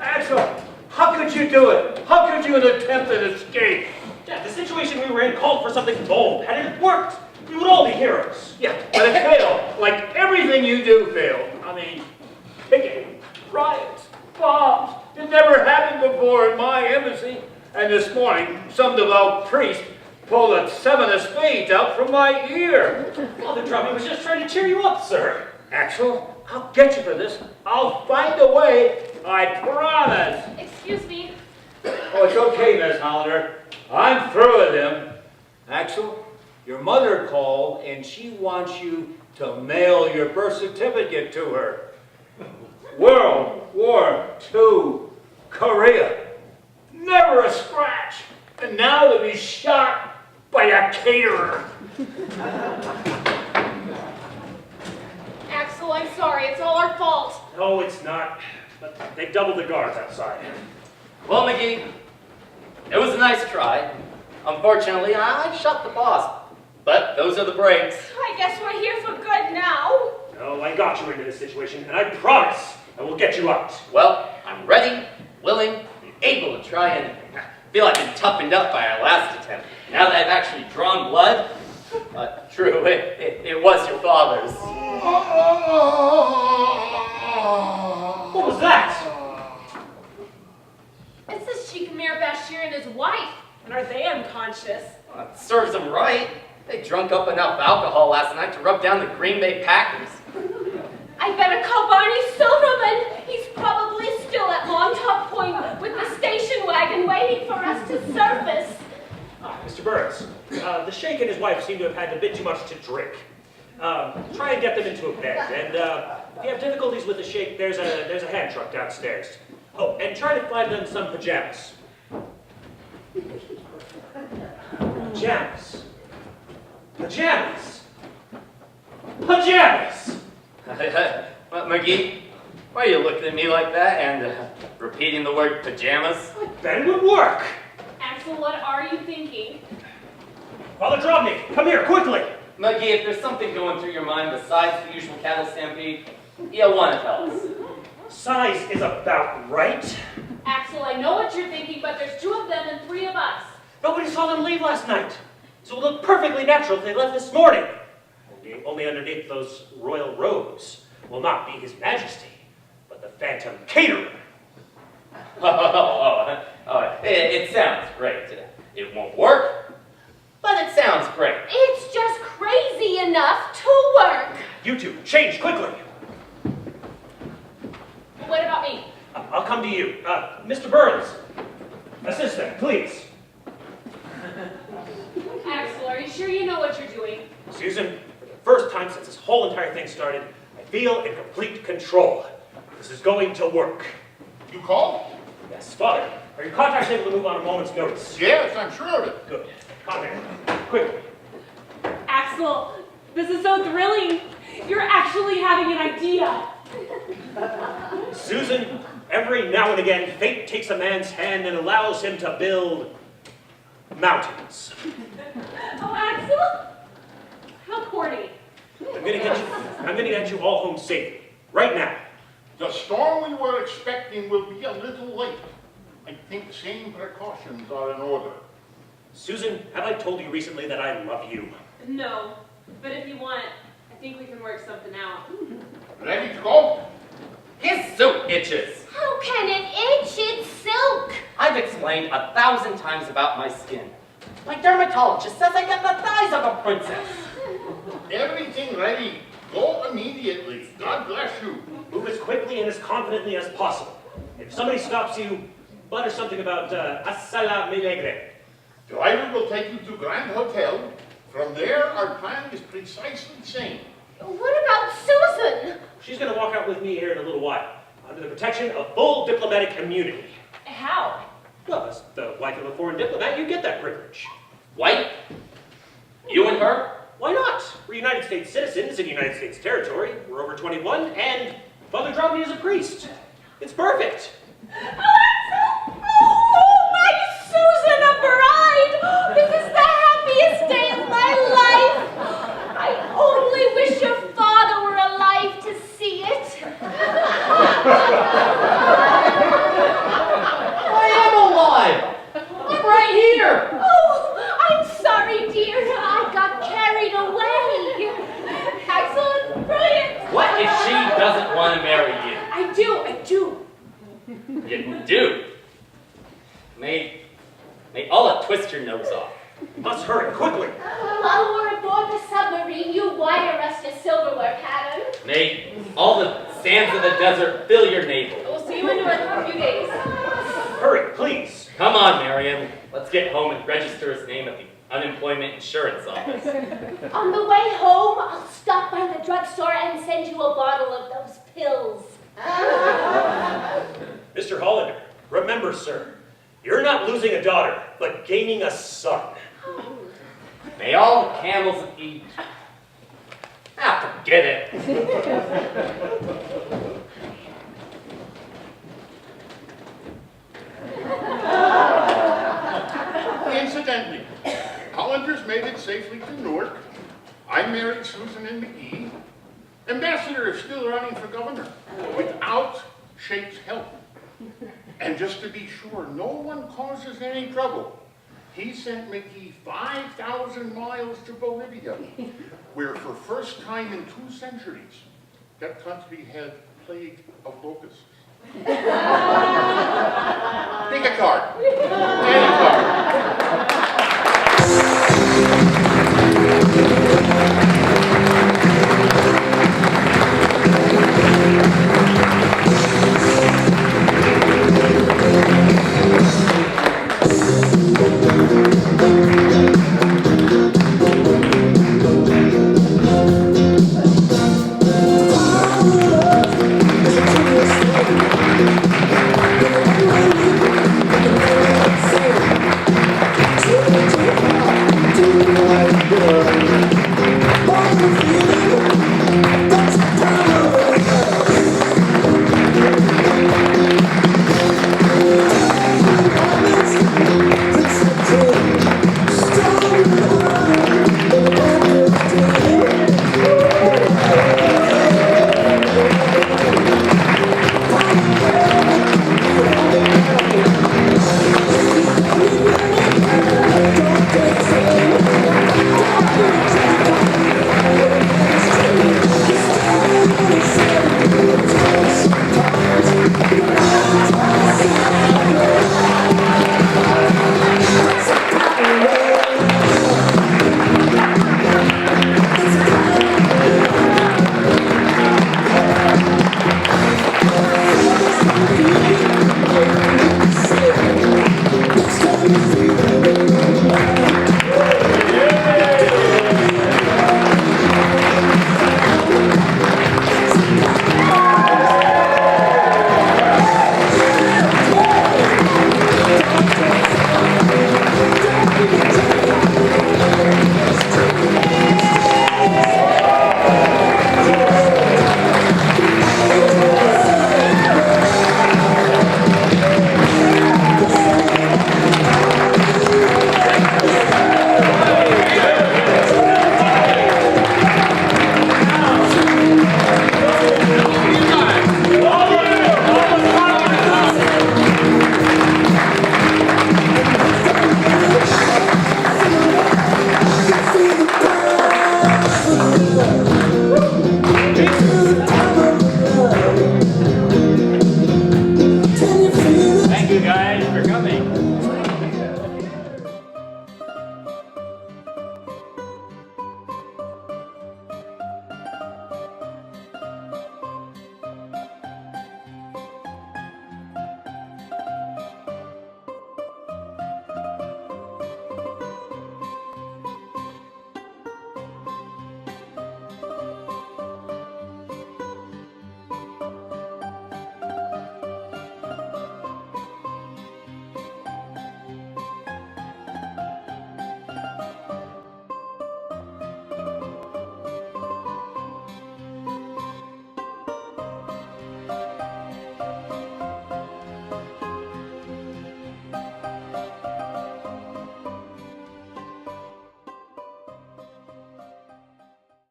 Axel, how could you do it? How could you attempt an escape? Yeah, the situation we were in called for something bold. Had it worked, we would all be heroes. Yeah, but it failed. Like everything you do failed. I mean, picketing, riots, bombs. It never happened before in my embassy. And this morning, some devout priest pulled a 7 of spades out from my ear. Father Drummond was just trying to cheer you up, sir. Axel, I'll get you for this. I'll find a way. I promise. Excuse me. Oh, it's okay, Miss Hollander. I'm through with him. Axel, your mother called and she wants you to mail your birth certificate to her. World War II, Korea. Never a scratch. And now to be shot by a caterer. Axel, I'm sorry. It's all our fault. No, it's not. But they doubled the guards outside. Well, McGee, it was a nice try. Unfortunately, I shot the boss. But those are the breaks. I guess we're here for good now. No, I got you into this situation, and I promise I will get you out. Well, I'm ready, willing, and able to try anything. feel I've been toughened up by our last attempt. Now that I've actually drawn blood, true, it was your father's. What was that? It says Shikhamir Bashir and his wife. And are they unconscious? Well, it serves them right. They drunk up enough alcohol last night to rub down the Green Bay Packers. I better call Barney Silverman. He's probably still at Montauk Point with the station wagon waiting for us to surface. Mr. Burns, the Sheikh and his wife seem to have had a bit too much to drink. Try and get them into a bed. And if you have difficulties with the Sheikh, there's a hand truck downstairs. Oh, and try to find them some pajamas. Pajamas. Pajamas. Pajamas! McGee, why are you looking at me like that and repeating the word pajamas? That would work. Axel, what are you thinking? Father Drobny, come here, quickly! McGee, if there's something going through your mind besides the usual cattle stampede, you want to tell us. Size is about right. Axel, I know what you're thinking, but there's 2 of them and 3 of us. Nobody saw them leave last night, so it looked perfectly natural if they left this morning. Only underneath those royal robes will not be His Majesty, but the Phantom Caterer. It sounds great. It won't work, but it sounds great. It's just crazy enough to work. You two, change quickly. What about me? I'll come to you. Mr. Burns, assist them, please. Axel, are you sure you know what you're doing? Susan, for the first time since this whole entire thing started, I feel in complete control. This is going to work. You called? Yes, Father, are your contacts able to move on a moment's notice? Yes, I'm sure of it. Good. Contact them, quickly. Axel, this is so thrilling. You're actually having an idea. Susan, every now and again, fate takes a man's hand and allows him to build mountains. Oh, Axel? How corny. I'm gonna get you all home safely, right now. The storm we were expecting will be a little late. I think the same precautions are in order. Susan, have I told you recently that I love you? No, but if you want, I think we can work something out. Ready to go? His suit itches. How can it itch? It's silk. I've explained 1,000 times about my skin. My dermatologist says I got the thighs of a princess. Everything ready. Go immediately. God bless you. Move as quickly and as confidently as possible. If somebody stops you, mutter something about Assala Melegre. Driver will take you to Grand Hotel. From there, our plan is precisely the same. What about Susan? She's going to walk out with me here in a little while, under the protection of full diplomatic immunity. How? Well, as the wife of a foreign diplomat, you get that privilege. White? You and her? Why not? We're United States citizens in United States territory. We're over 21, and Father Drobny is a priest. It's perfect. Oh, my Susan, a bride! This is the happiest day of my life. I only wish your father were alive to see it. I am alive! I'm right here! Oh, I'm sorry, dear. I got carried away. Excellent, brilliant. What if she doesn't want to marry you? I do. You do. May Allah twist your nose off. Must hurry, quickly. While we're aboard the submarine, you wire us to silverware pattern. May all the sands of the desert fill your navel. We'll see you in a few days. Hurry, please. Come on, Marion. Let's get home and register his name at the unemployment insurance office. On the way home, I'll stop by the drugstore and send you a bottle of those pills. Mr. Hollander, remember, sir, you're not losing a daughter, but gaining a son. May all camels eat. Forget it. Incidentally, Hollander's made it safely to Newark. I married Susan and McGee. Ambassador is still running for governor, without Sheikh's help. And just to be sure no one causes any trouble, he sent McGee 5,000 miles to Bolivia, where for first time in 2 centuries, that country had plague of locusts. Pick a card. Any card.